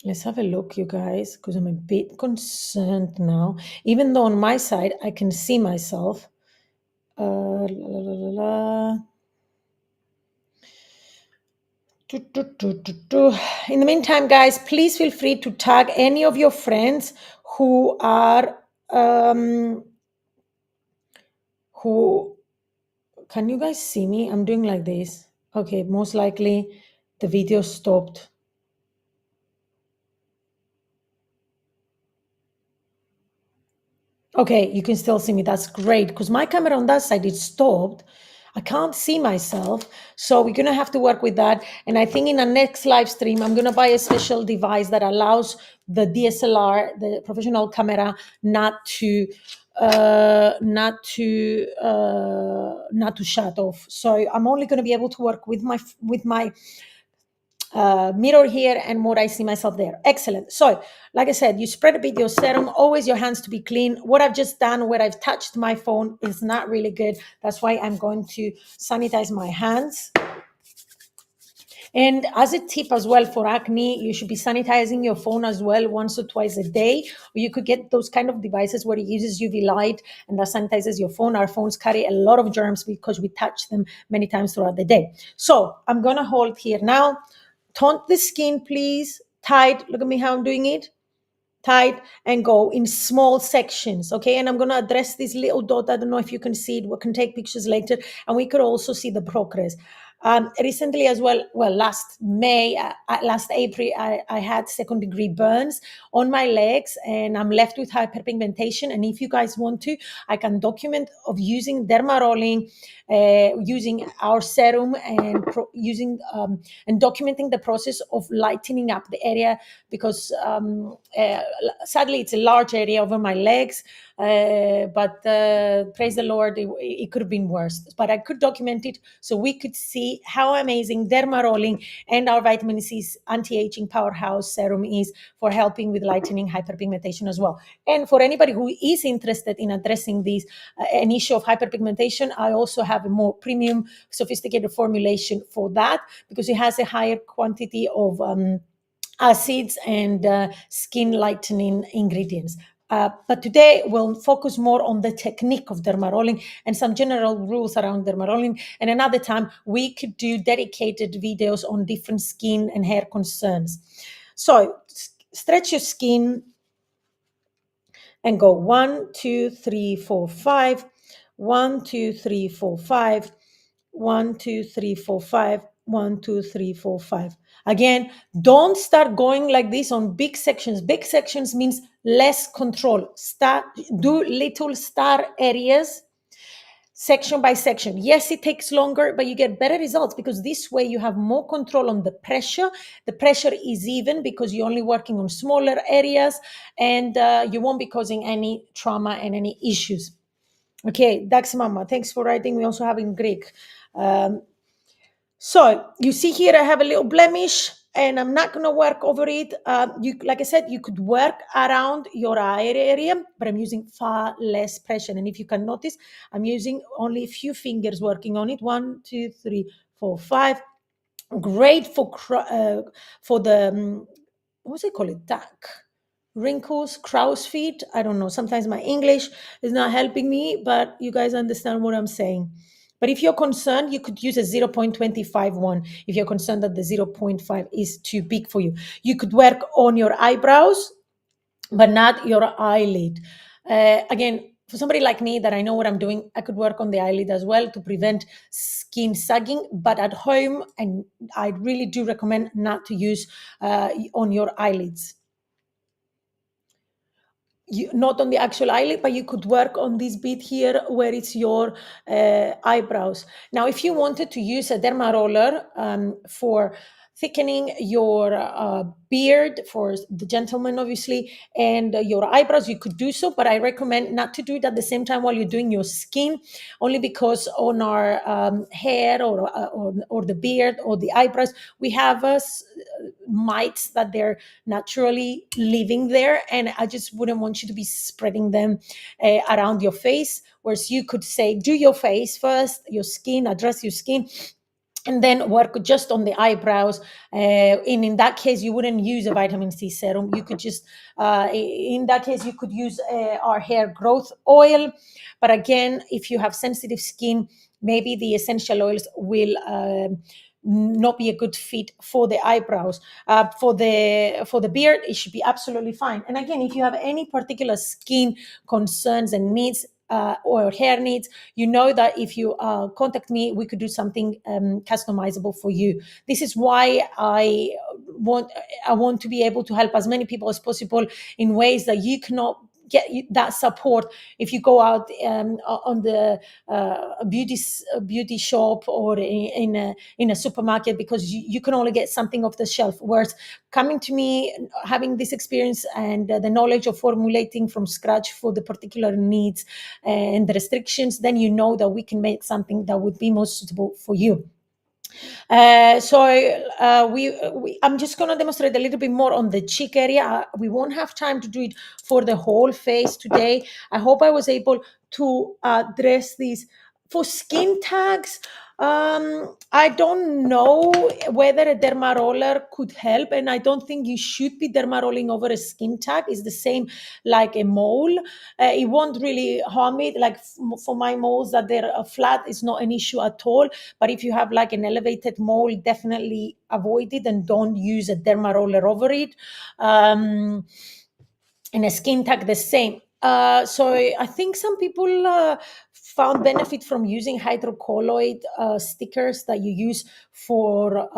Let's have a look, you guys, because I'm a bit concerned now. Even though on my side I can see myself. La, la, la, la. In the meantime, guys, please feel free to tag any of your friends who are who. Can you guys see me? I'm doing like this. Okay, most likely the video stopped. Okay, you can still see me. That's great, because my camera on that side is stopped. I can't see myself. So we're going to have to work with that. And I think in our next live stream, I'm going to buy a special device that allows the DSLR, the professional camera, not to shut off. So I'm only going to be able to work with my mirror here, and more I see myself there. Excellent. So like I said, you spread a bit your serum, always your hands to be clean. What I've just done, where I've touched my phone, is not really good. That's why I'm going to sanitize my hands. And as a tip as well for acne, you should be sanitizing your phone as well once or twice a day. Or you could get those kind of devices where it uses UV light and that sanitizes your phone. Our phones carry a lot of germs because we touch them many times throughout the day. So I'm going to hold here now. Taunt the skin, please. Tight. Look at me how I'm doing it. Tight, and go in small sections. Okay. And I'm going to address this little dot. I don't know if you can see it. We can take pictures later, and we could also see the progress. Recently as well, last April, I had second degree burns on my legs, and I'm left with hyperpigmentation. And if you guys want to, I can document of using dermarolling, using our serum, and using and documenting the process of lightening up the area, because sadly it's a large area over my legs, but praise the Lord, it could have been worse. But I could document it so we could see how amazing dermarolling and our vitamin C anti-aging powerhouse serum is for helping with lightening hyperpigmentation as well. And for anybody who is interested in addressing this an issue of hyperpigmentation, I also have a more premium, sophisticated formulation for that, because it has a higher quantity of acids and skin lightening ingredients. But today we'll focus more on the technique of dermarolling and some general rules around dermarolling. And another time we could do dedicated videos on different skin and hair concerns. So stretch your skin and go 1, 2, 3, 4, 5. 1, 2, 3, 4, 5. 1, 2, 3, 4, 5. 1, 2, 3, 4, 5. Again, don't start going like this on big sections. Big sections means less control. Do little star areas, section by section. Yes, it takes longer, but you get better results, because this way you have more control on the pressure. The pressure is even because you're only working on smaller areas, and you won't be causing any trauma and any issues. Okay, Dax Mama, thanks for writing. We also have in Greek. So you see here, I have a little blemish, and I'm not going to work over it. You, like I said, you could work around your eye area, but I'm using far less pressure. And if you can notice, I'm using only a few fingers working on it. 1, 2, 3, 4, 5. Great for for the what's it called? Duck wrinkles, crow's feet. I don't know. Sometimes my English is not helping me, but you guys understand what I'm saying. But if you're concerned, you could use a 0.25 one. If you're concerned that the zero point 0.5 is too big for you, you could work on your eyebrows, but not your eyelid. Again, for somebody like me that I know what I'm doing, I could work on the eyelid as well to prevent skin sagging. But at home, and I really do recommend not to use on your eyelids. Not on the actual eyelid, but you could work on this bit here where it's your eyebrows. Now, if you wanted to use a derma roller for thickening your beard for the gentleman, obviously, and your eyebrows, you could do so, but I recommend not to do it at the same time while you're doing your skin, only because on our hair or the beard or the eyebrows, we have mites that they're naturally living there, and I just wouldn't want you to be spreading them around your face. Whereas you could say, do your face first, your skin, address your skin, and then work just on the eyebrows. And in that case, you wouldn't use a vitamin C serum. You could just, in that case, you could use our hair growth oil. But again, if you have sensitive skin, maybe the essential oils will not be a good fit for the eyebrows. For the beard, it should be absolutely fine. And again, if you have any particular skin concerns and needs, or hair needs, you know that if you contact me, we could do something customizable for you. This is why I want to be able to help as many people as possible in ways that you cannot get that support if you go out on the beauty shop or in a supermarket, because you can only get something off the shelf. Whereas coming to me, having this experience and the knowledge of formulating from scratch for the particular needs and the restrictions, then you know that we can make something that would be most suitable for you. I'm just going to demonstrate a little bit more on the cheek area. We won't have time to do it for the whole face today. I hope I was able to address these. For skin tags, I don't know whether a derma roller could help, and I don't think you should be derma rolling over a skin tag. It's the same like a mole. It won't really harm it. Like for my moles that they're flat, it's not an issue at all. But if you have like an elevated mole, definitely avoid it and don't use a derma roller over it. And a skin tag the same. So I think some people found benefit from using hydrocolloid stickers that you use for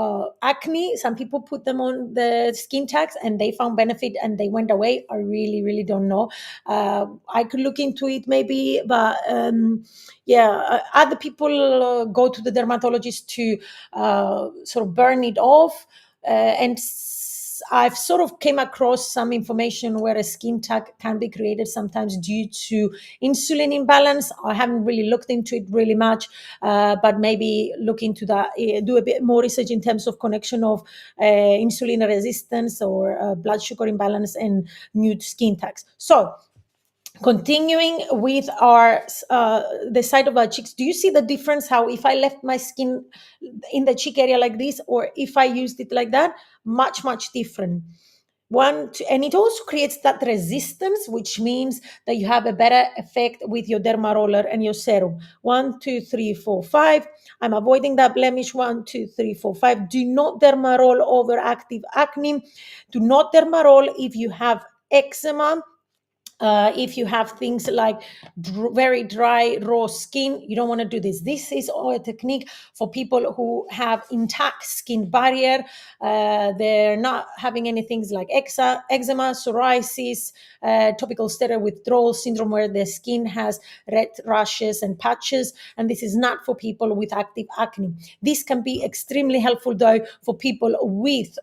acne. Some people put them on the skin tags and they found benefit and they went away. I really, really don't know. I could look into it maybe, but other people go to the dermatologist to sort of burn it off. And I've sort of came across some information where a skin tag can be created sometimes due to insulin imbalance. I haven't really looked into it really much, but maybe look into that, do a bit more research in terms of connection of insulin resistance or blood sugar imbalance and new skin tags. So continuing with our the side of our cheeks, do you see the difference how if I left my skin in the cheek area like this or if I used it like that? Much different. And it also creates that resistance, which means that you have a better effect with your derma roller and your serum. 1, 2, 3, 4, 5. I'm avoiding that blemish. 1, 2, 3, 4, 5. Do not derma roll over active acne. Do not derma roll if you have eczema. If you have things like very dry, raw skin, you don't want to do this. This is all a technique for people who have intact skin barrier. They're not having any things like eczema, psoriasis, topical steroid withdrawal syndrome, where the skin has red rashes and patches. And this is not for people with active acne. This can be extremely helpful, though, for people with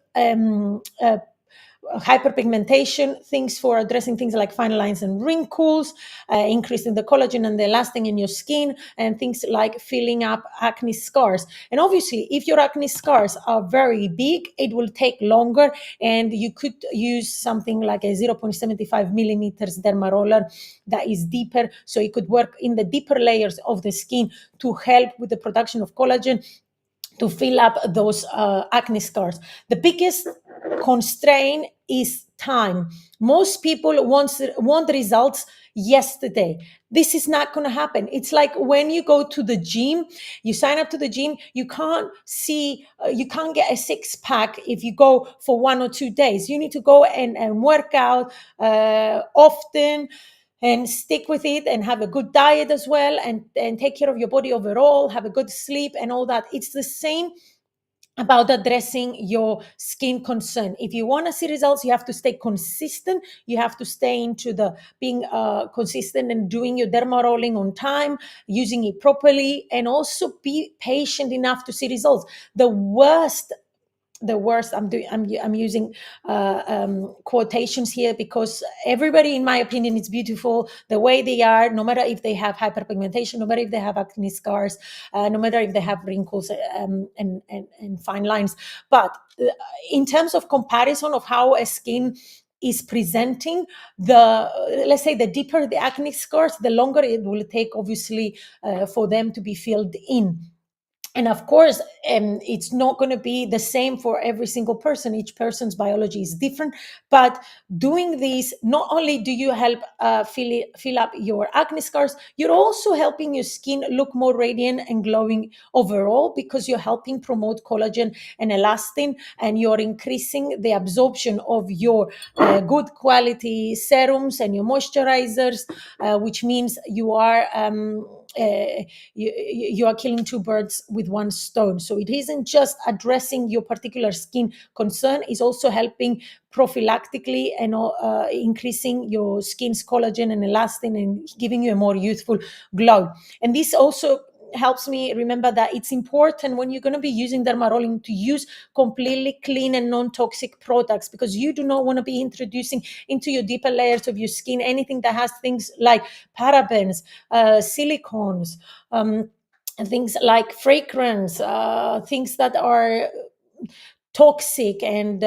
hyperpigmentation, things for addressing things like fine lines and wrinkles, increasing the collagen and the elastin in your skin, and things like filling up acne scars. And obviously, if your acne scars are very big, it will take longer, and you could use something like a 0.75 millimeters dermaroller that is deeper, so it could work in the deeper layers of the skin to help with the production of collagen to fill up those acne scars. The biggest constraint is time. Most people want results yesterday. This is not going to happen. It's like when you go to the gym, you sign up to the gym, you can't get a six pack if you go for 1 or 2 days. You need to go and work out often, and stick with it, and have a good diet as well, and take care of your body overall, have a good sleep and all that. It's the same about addressing your skin concern. If you want to see results, you have to stay consistent. You have to stay into the being consistent and doing your derma rolling on time, using it properly, and also be patient enough to see results. The worst I'm using quotations here, because everybody, in my opinion, is beautiful the way they are, no matter if they have hyperpigmentation, no matter if they have acne scars, no matter if they have wrinkles, and fine lines. But in terms of comparison of how a skin is presenting, let's say the deeper the acne scars, the longer it will take, obviously, for them to be filled in. And of course, it's not going to be the same for every single person. Each person's biology is different. But doing this, not only do you help fill up your acne scars, you're also helping your skin look more radiant and glowing overall, because you're helping promote collagen and elastin, and you're increasing the absorption of your good quality serums and your moisturizers, which means you are killing two birds with one stone. So it isn't just addressing your particular skin concern, it's also helping prophylactically and increasing your skin's collagen and elastin, and giving you a more youthful glow. And this also helps me remember that it's important, when you're going to be using dermarolling, to use completely clean and non-toxic products, because you do not want to be introducing into your deeper layers of your skin anything that has things like parabens, silicones, things like fragrance, things that are toxic, and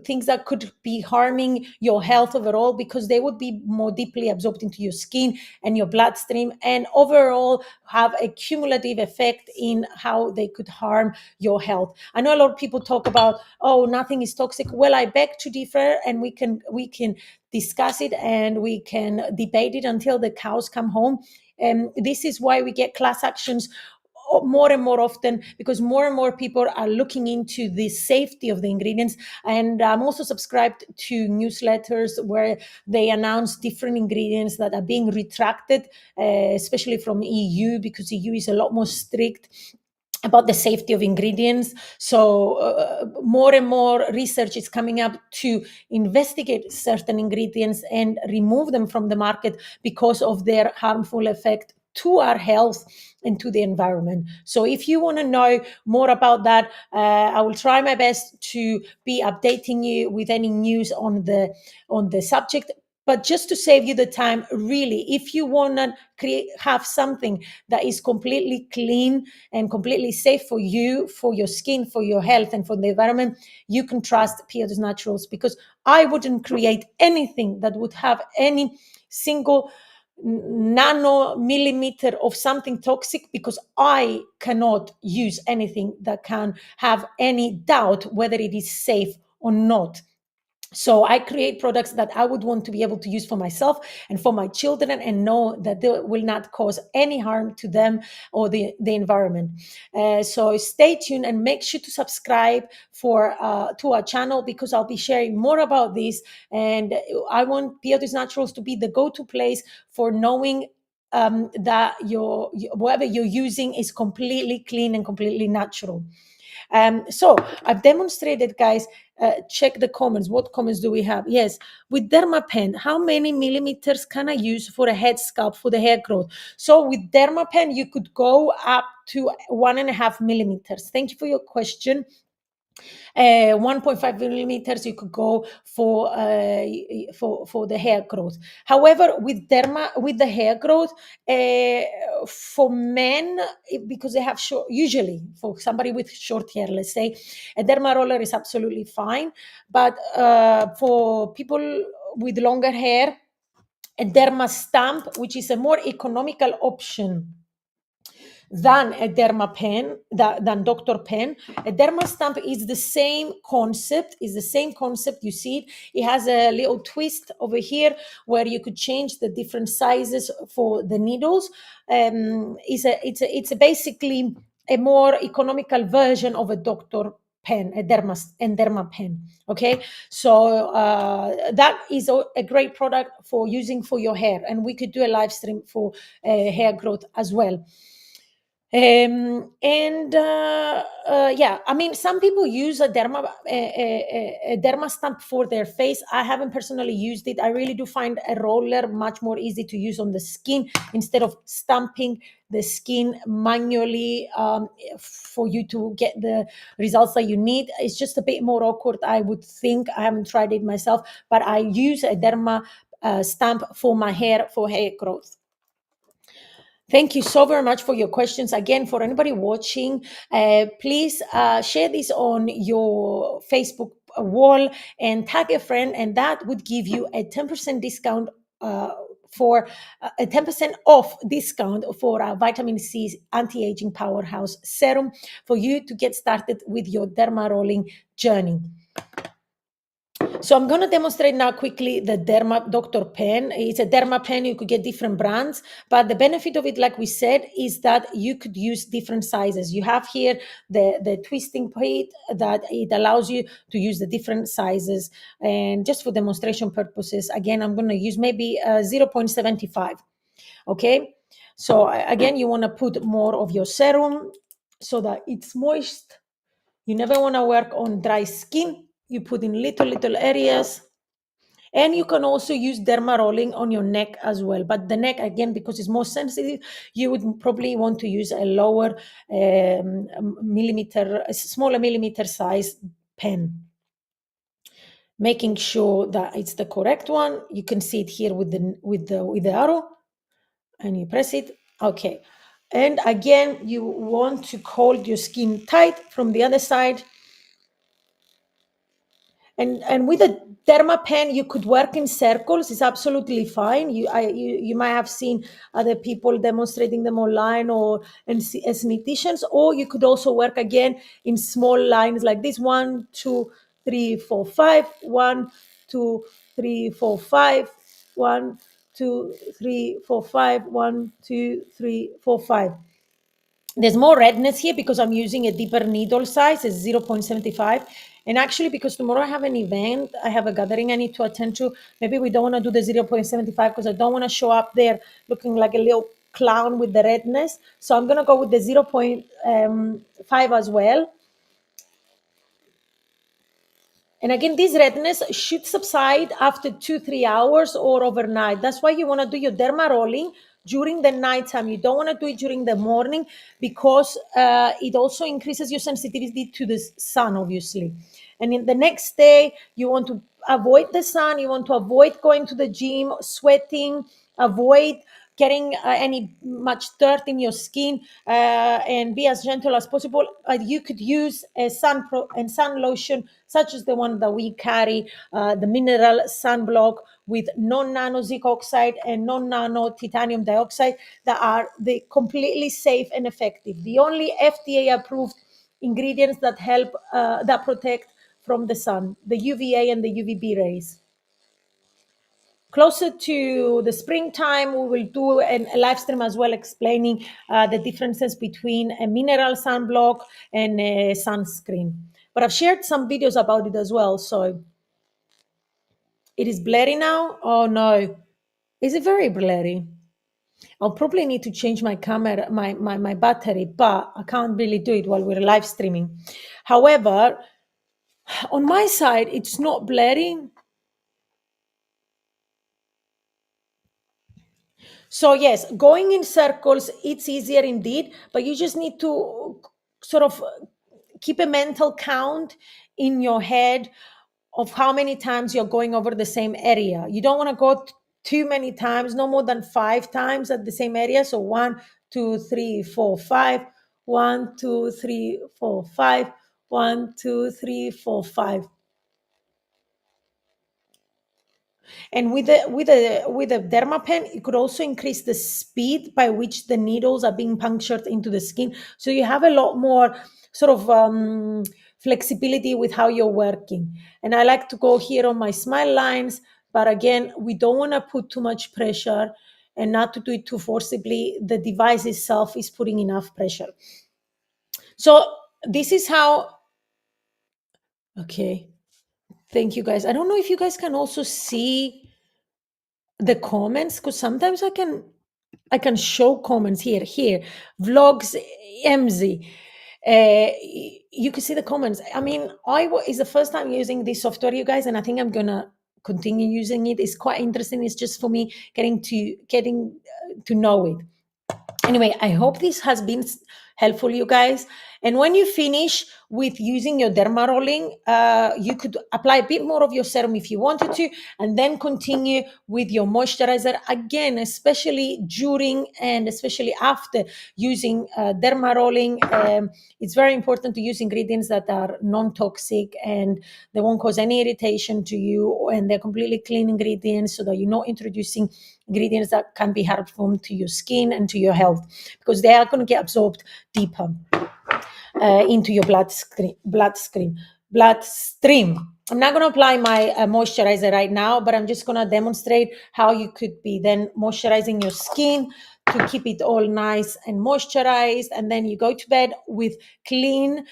things that could be harming your health overall, because they would be more deeply absorbed into your skin and your bloodstream, and overall have a cumulative effect in how they could harm your health. I know a lot of people talk about, oh, nothing is toxic. Well, I beg to differ, and we can discuss it, and we can debate it until the cows come home. And this is why we get class actions more and more often, because more and more people are looking into the safety of the ingredients. And I'm also subscribed to newsletters where they announce different ingredients that are being retracted, especially from EU, because EU is a lot more strict about the safety of ingredients. So more and more research is coming up to investigate certain ingredients and remove them from the market because of their harmful effect to our health and to the environment. So if you want to know more about that, I will try my best to be updating you with any news on the subject. But just to save you the time, really, if you want to have something that is completely clean and completely safe for you, for your skin, for your health, and for the environment, you can trust Piotis Naturals, because I wouldn't create anything that would have any single nano millimeter of something toxic, because I cannot use anything that can have any doubt whether it is safe or not. So I create products that I would want to be able to use for myself and for my children, and know that they will not cause any harm to them or the environment. So stay tuned and make sure to subscribe to our channel, because I'll be sharing more about this. And I want Piotis Naturals to be the go-to place for knowing that whatever you're using is completely clean and completely natural. So I've demonstrated, guys. Check the comments. What comments do we have? Yes, with DermaPen, how many millimeters can I use for a head sculpt for the hair growth? So with DermaPen, you could go up to 1.5 millimeters. Thank you for your question. 1.5 millimeters you could go for the hair growth. However, with the hair growth, for men, because they have short, usually for somebody with short hair, let's say, a derma roller is absolutely fine. But for people with longer hair, a derma stamp, which is a more economical option than a derma pen, than Dr. Pen. A derma stamp is the same concept, you see it. It has a little twist over here where you could change the different sizes for the needles. It's basically a more economical version of a Dr. Pen, and derma pen. Okay, so that is a great product for using for your hair, and we could do a live stream for hair growth as well. Yeah, I mean, some people use a derma stamp for their face. I haven't personally used it. I really do find a roller much more easy to use on the skin instead of stamping the skin manually, for you to get the results that you need. It's just a bit more awkward, I would think. I haven't tried it myself, but I use a derma stamp for my hair, for hair growth. Thank you so very much for your questions. Again, for anybody watching, please share this on your Facebook wall and tag a friend, and that would give you a 10% discount, for a 10% off discount for our vitamin C anti-aging powerhouse serum for you to get started with your derma rolling journey. So I'm going to demonstrate now quickly the Derma Dr. Pen. It's a Derma pen. You could get different brands, but the benefit of it, like we said, is that you could use different sizes. You have here the twisting plate that it allows you to use the different sizes. And just for demonstration purposes, again, I'm going to use maybe 0.75. Okay. So again, you want to put more of your serum so that it's moist. You never want to work on dry skin. You put in little areas. And you can also use derma rolling on your neck as well. But the neck, again, because it's more sensitive, you would probably want to use a lower a smaller millimeter size pen. Making sure that it's the correct one. You can see it here with the arrow, and you press it. Okay. And again, you want to hold your skin tight from the other side. And with a derma pen, you could work in circles. It's absolutely fine. You might have seen other people demonstrating them online or as estheticians, or you could also work again in small lines like this: 1, 2, 3, 4, 5. 1, 2, 3, 4, 5. 1, 2, 3, 4, 5. 1, 2, 3, 4, 5. There's more redness here because I'm using a deeper needle size, it's 0.75. And actually, because tomorrow I have an event, I have a gathering I need to attend to, maybe we don't want to do the 0.75 because I don't want to show up there looking like a little clown with the redness. So I'm going to go with the 0.5 as well. And again, this redness should subside after 2-3 hours or overnight. That's why you want to do your derma rolling during the nighttime. You don't want to do it during the morning because it also increases your sensitivity to the sun, obviously. And in the next day, you want to avoid the sun. You want to avoid going to the gym, sweating, avoid getting any much dirt in your skin, and be as gentle as possible. You could use a sun lotion such as the one that we carry, the mineral sunblock with non-nano zinc oxide and non-nano titanium dioxide, that are the completely safe and effective. The only FDA approved ingredients that help, that protect from the sun, the UVA and the UVB rays. Closer to the springtime, we will do a live stream as well, explaining the differences between a mineral sunblock and a sunscreen. But I've shared some videos about it as well. So it is blurry now. Oh no, is it very blurry? I'll probably need to change my camera, my battery, but I can't really do it while we're live streaming. However, on my side, it's not blurry. So yes, going in circles, it's easier indeed, but you just need to sort of keep a mental count in your head of how many times you're going over the same area. You don't want to go too many times, no more than 5 times at the same area. So 1, 2, 3, 4, 5, 1, 2, 3, 4, 5, 1, 2, 3, 4, 5. And with a dermapen, you could also increase the speed by which the needles are being punctured into the skin. So you have a lot more sort of flexibility with how you're working. And I like to go here on my smile lines, but again, we don't want to put too much pressure and not to do it too forcibly. The device itself is putting enough pressure. So this is how. Okay. Thank you guys. I don't know if you guys can also see the comments, because sometimes I can show comments here vlogs MZ. You can see the comments. I mean, is the first time using this software, you guys, and I think I'm gonna continue using it. It's quite interesting. It's just for me getting to know it. Anyway, I hope this has been helpful, you guys. And when you finish with using your Dermarolling, you could apply a bit more of your serum if you wanted to, and then continue with your moisturizer again, especially during and especially after using Dermarolling. It's very important to use ingredients that are non-toxic and they won't cause any irritation to you, and they're completely clean ingredients, so that you're not introducing ingredients that can be harmful to your skin and to your health, because they are going to get absorbed deeper into your bloodstream. I'm not going to apply my moisturizer right now, but I'm just going to demonstrate how you could be then moisturizing your skin to keep it all nice and moisturized. And then you go to bed with clean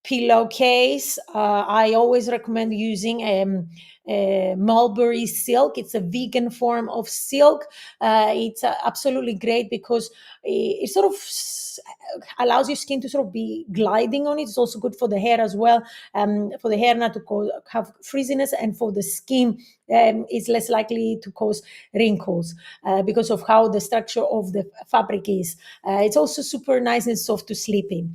pillowcase. I always recommend using mulberry silk. It's a vegan form of silk. It's absolutely great because it sort of allows your skin to sort of be gliding on it. It's also good for the hair as well, for the hair not to have frizziness, and for the skin, it's less likely to cause wrinkles because of how the structure of the fabric is. It's also super nice and soft to sleep in.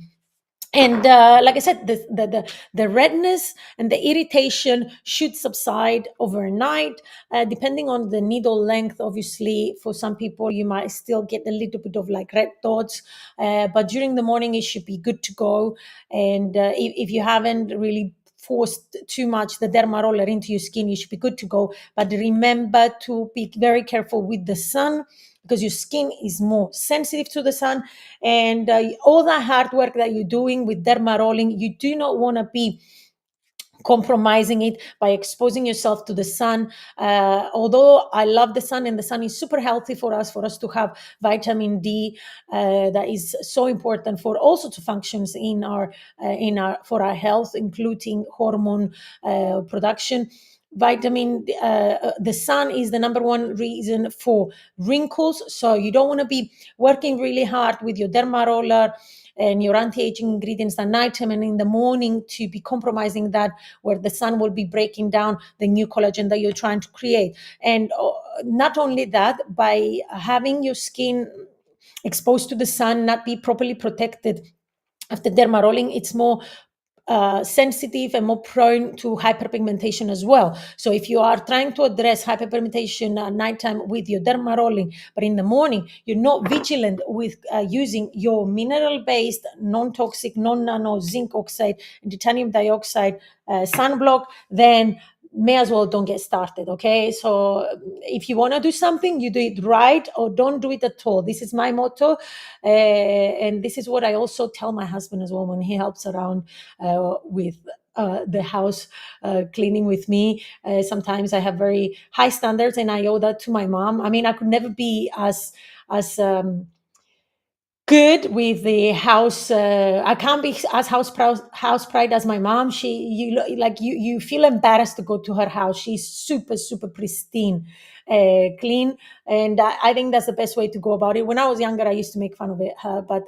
And like I said, the redness and the irritation should subside overnight, depending on the needle length. Obviously, for some people, you might still get a little bit of like red dots, but during the morning, it should be good to go. And if you haven't really forced too much the derma roller into your skin, you should be good to go. But remember to be very careful with the sun, because your skin is more sensitive to the sun, and all that hard work that you're doing with derma rolling, you do not want to be compromising it by exposing yourself to the sun. Although I love the sun, and the sun is super healthy for us to have vitamin D, that is so important for all sorts of functions for our health, including hormone production. The sun is the number one reason for wrinkles. So you don't want to be working really hard with your derma roller and your anti-aging ingredients at nighttime, and in the morning to be compromising that, where the sun will be breaking down the new collagen that you're trying to create. And not only that, by having your skin exposed to the sun, not be properly protected after derma rolling, it's more sensitive and more prone to hyperpigmentation as well. So if you are trying to address hyperpigmentation at nighttime with your derma rolling, but in the morning you're not vigilant with using your mineral-based, non-toxic, non-nano zinc oxide and titanium dioxide sunblock, then may as well don't get started. Okay, so if you want to do something, you do it right, or don't do it at all. This is my motto, and this is what I also tell my husband as well when he helps around with the house cleaning with me. Sometimes I have very high standards, and I owe that to my mom. I mean, I could never be as good with the house. I can't be as house pride as my mom. You feel embarrassed to go to her house. She's super pristine, clean, and I think that's the best way to go about it. When I was younger, I used to make fun of her, but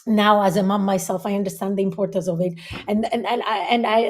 Now as a mom myself, I understand the importance of it. And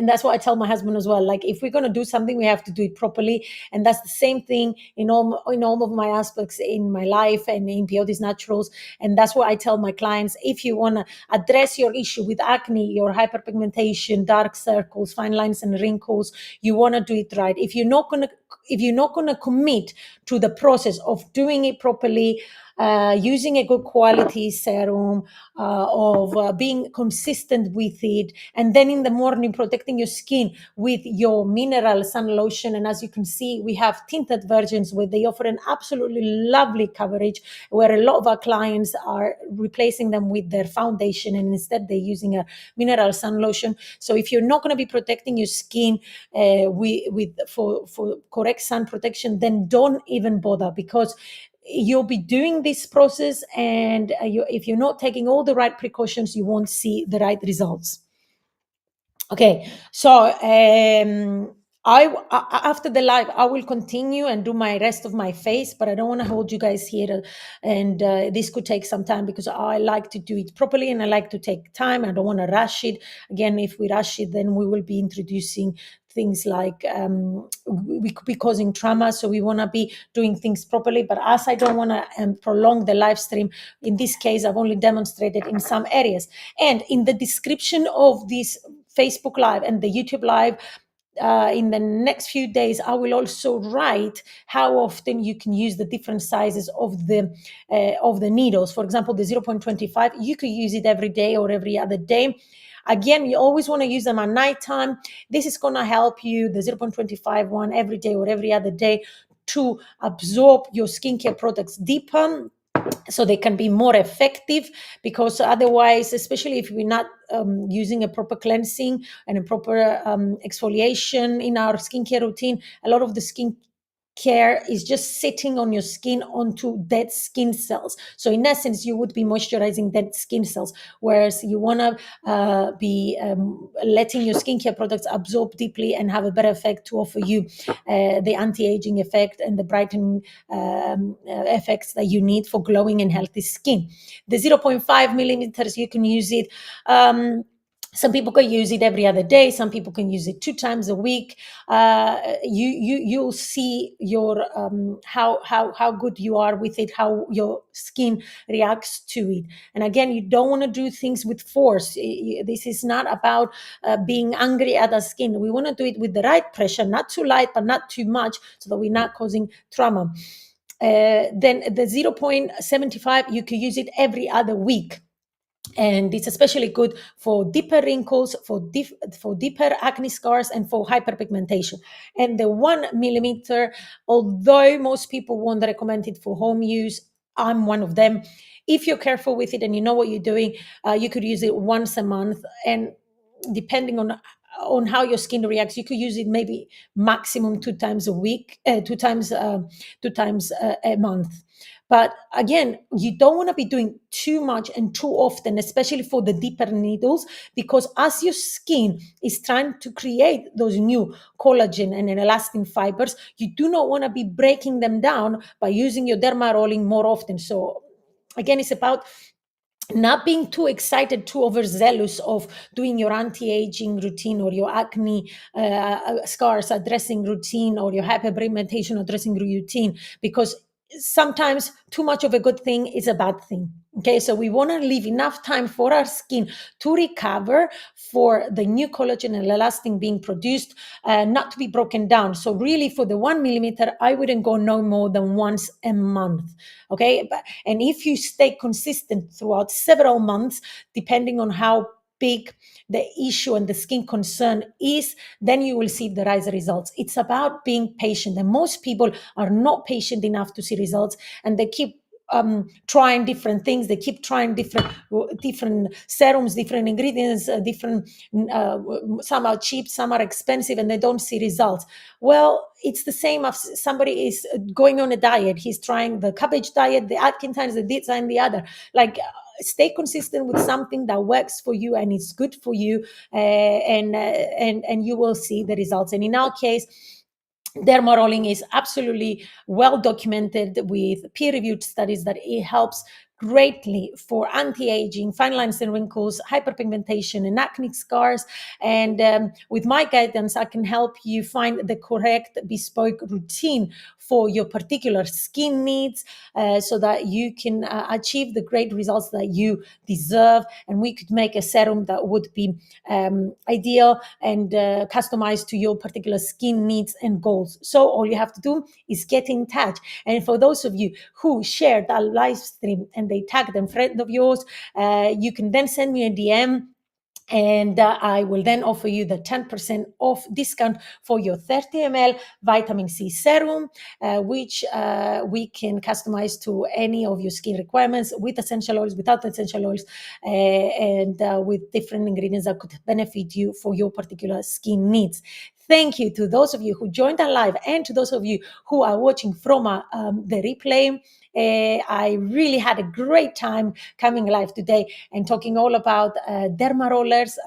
that's what I tell my husband as well. Like, if we're going to do something, we have to do it properly. And that's the same thing in all of my aspects in my life and in Piotis Naturals. And that's what I tell my clients: if you want to address your issue with acne, your hyperpigmentation, dark circles, fine lines and wrinkles, you want to do it right. If you're not going to commit to the process of doing it properly, using a good quality serum, of being consistent with it, and then in the morning protecting your skin with your mineral sun lotion. And as you can see, we have tinted versions where they offer an absolutely lovely coverage, where a lot of our clients are replacing them with their foundation, and instead they're using a mineral sun lotion. So if you're not going to be protecting your skin for correct sun protection, then don't even bother, because you'll be doing this process, and if you're not taking all the right precautions, you won't see the right results. Okay, so after the live, I will continue and do my rest of my face, but I don't want to hold you guys here, and this could take some time, because I like to do it properly and I like to take time. I don't want to rush it. Again, if we rush it, then we will be introducing things like we could be causing trauma. So we want to be doing things properly. But as I don't want to prolong the live stream, in this case, I've only demonstrated in some areas. And in the description of this Facebook Live and the YouTube Live, in the next few days, I will also write how often you can use the different sizes of the needles. For example, the 0.25, you could use it every day or every other day. Again, you always want to use them at nighttime. This is going to help you, the 0.25 one, every day or every other day, to absorb your skincare products deeper, so they can be more effective. Because otherwise, especially if we're not using a proper cleansing and a proper exfoliation in our skincare routine, a lot of the skin care is just sitting on your skin onto dead skin cells. So in essence, you would be moisturizing dead skin cells, whereas you want to be letting your skincare products absorb deeply and have a better effect to offer you the anti-aging effect and the brightening effects that you need for glowing and healthy skin. The 0.5 millimeters, you can use it. Some people can use it every other day. Some people can use it 2 times a week. You'll see your how good you are with it, how your skin reacts to it. And again, you don't want to do things with force. This is not about being angry at the skin. We want to do it with the right pressure, not too light, but not too much, so that we're not causing trauma. Then the 0.75, you can use it every other week. And it's especially good for deeper wrinkles, for deeper acne scars, and for hyperpigmentation. And the 1 millimeter, although most people won't recommend it for home use, I'm one of them. If you're careful with it and you know what you're doing, you could use it once a month. And depending on how your skin reacts, you could use it maybe maximum 2 times a week, 2 times a month. But again, you don't want to be doing too much and too often, especially for the deeper needles, because as your skin is trying to create those new collagen and elastin fibers, you do not want to be breaking them down by using your dermarolling more often. So again, it's about not being too excited, too overzealous of doing your anti-aging routine or your acne scars addressing routine or your hyperpigmentation addressing routine, because sometimes too much of a good thing is a bad thing. Okay, so we want to leave enough time for our skin to recover, for the new collagen and elastin being produced, not to be broken down. So really, for the 1 millimeter, I wouldn't go no more than once a month. Okay, and if you stay consistent throughout several months, depending on how big the issue and the skin concern is, then you will see the right results. It's about being patient, and most people are not patient enough to see results, and they keep trying different things. They keep trying different serums, different ingredients, different. Some are cheap, some are expensive, and they don't see results. Well, it's the same as somebody is going on a diet. He's trying the cabbage diet, the Atkins, the this and the other. Like, stay consistent with something that works for you and is good for you, and you will see the results. And in our case, dermarolling is absolutely well documented with peer-reviewed studies that it helps greatly for anti-aging, fine lines and wrinkles, hyperpigmentation, and acne scars. And with my guidance, I can help you find the correct bespoke routine for your particular skin needs, so that you can achieve the great results that you deserve. And we could make a serum that would be ideal and customized to your particular skin needs and goals. So all you have to do is get in touch. And for those of you who shared that live stream and they tagged a friend of yours, you can then send me a DM, and I will then offer you the 10% off discount for your 30 ml vitamin C serum, which we can customize to any of your skin requirements, with essential oils, without essential oils, and with different ingredients that could benefit you for your particular skin needs. Thank you to those of you who joined our live, and to those of you who are watching from the replay. I really had a great time coming live today and talking all about derma rollers,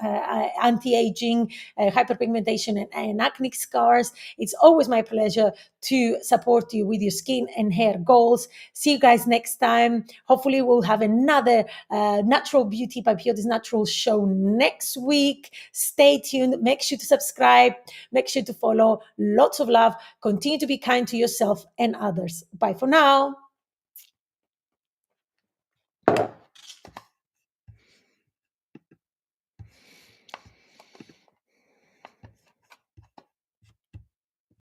anti-aging, hyperpigmentation, and acne scars. It's always my pleasure to support you with your skin and hair goals. See you guys next time. Hopefully we'll have another Natural Beauty by Piotis Naturals show next week. Stay tuned. Make sure to subscribe. Make sure to follow. Lots of love. Continue to be kind to yourself and others. Bye for now.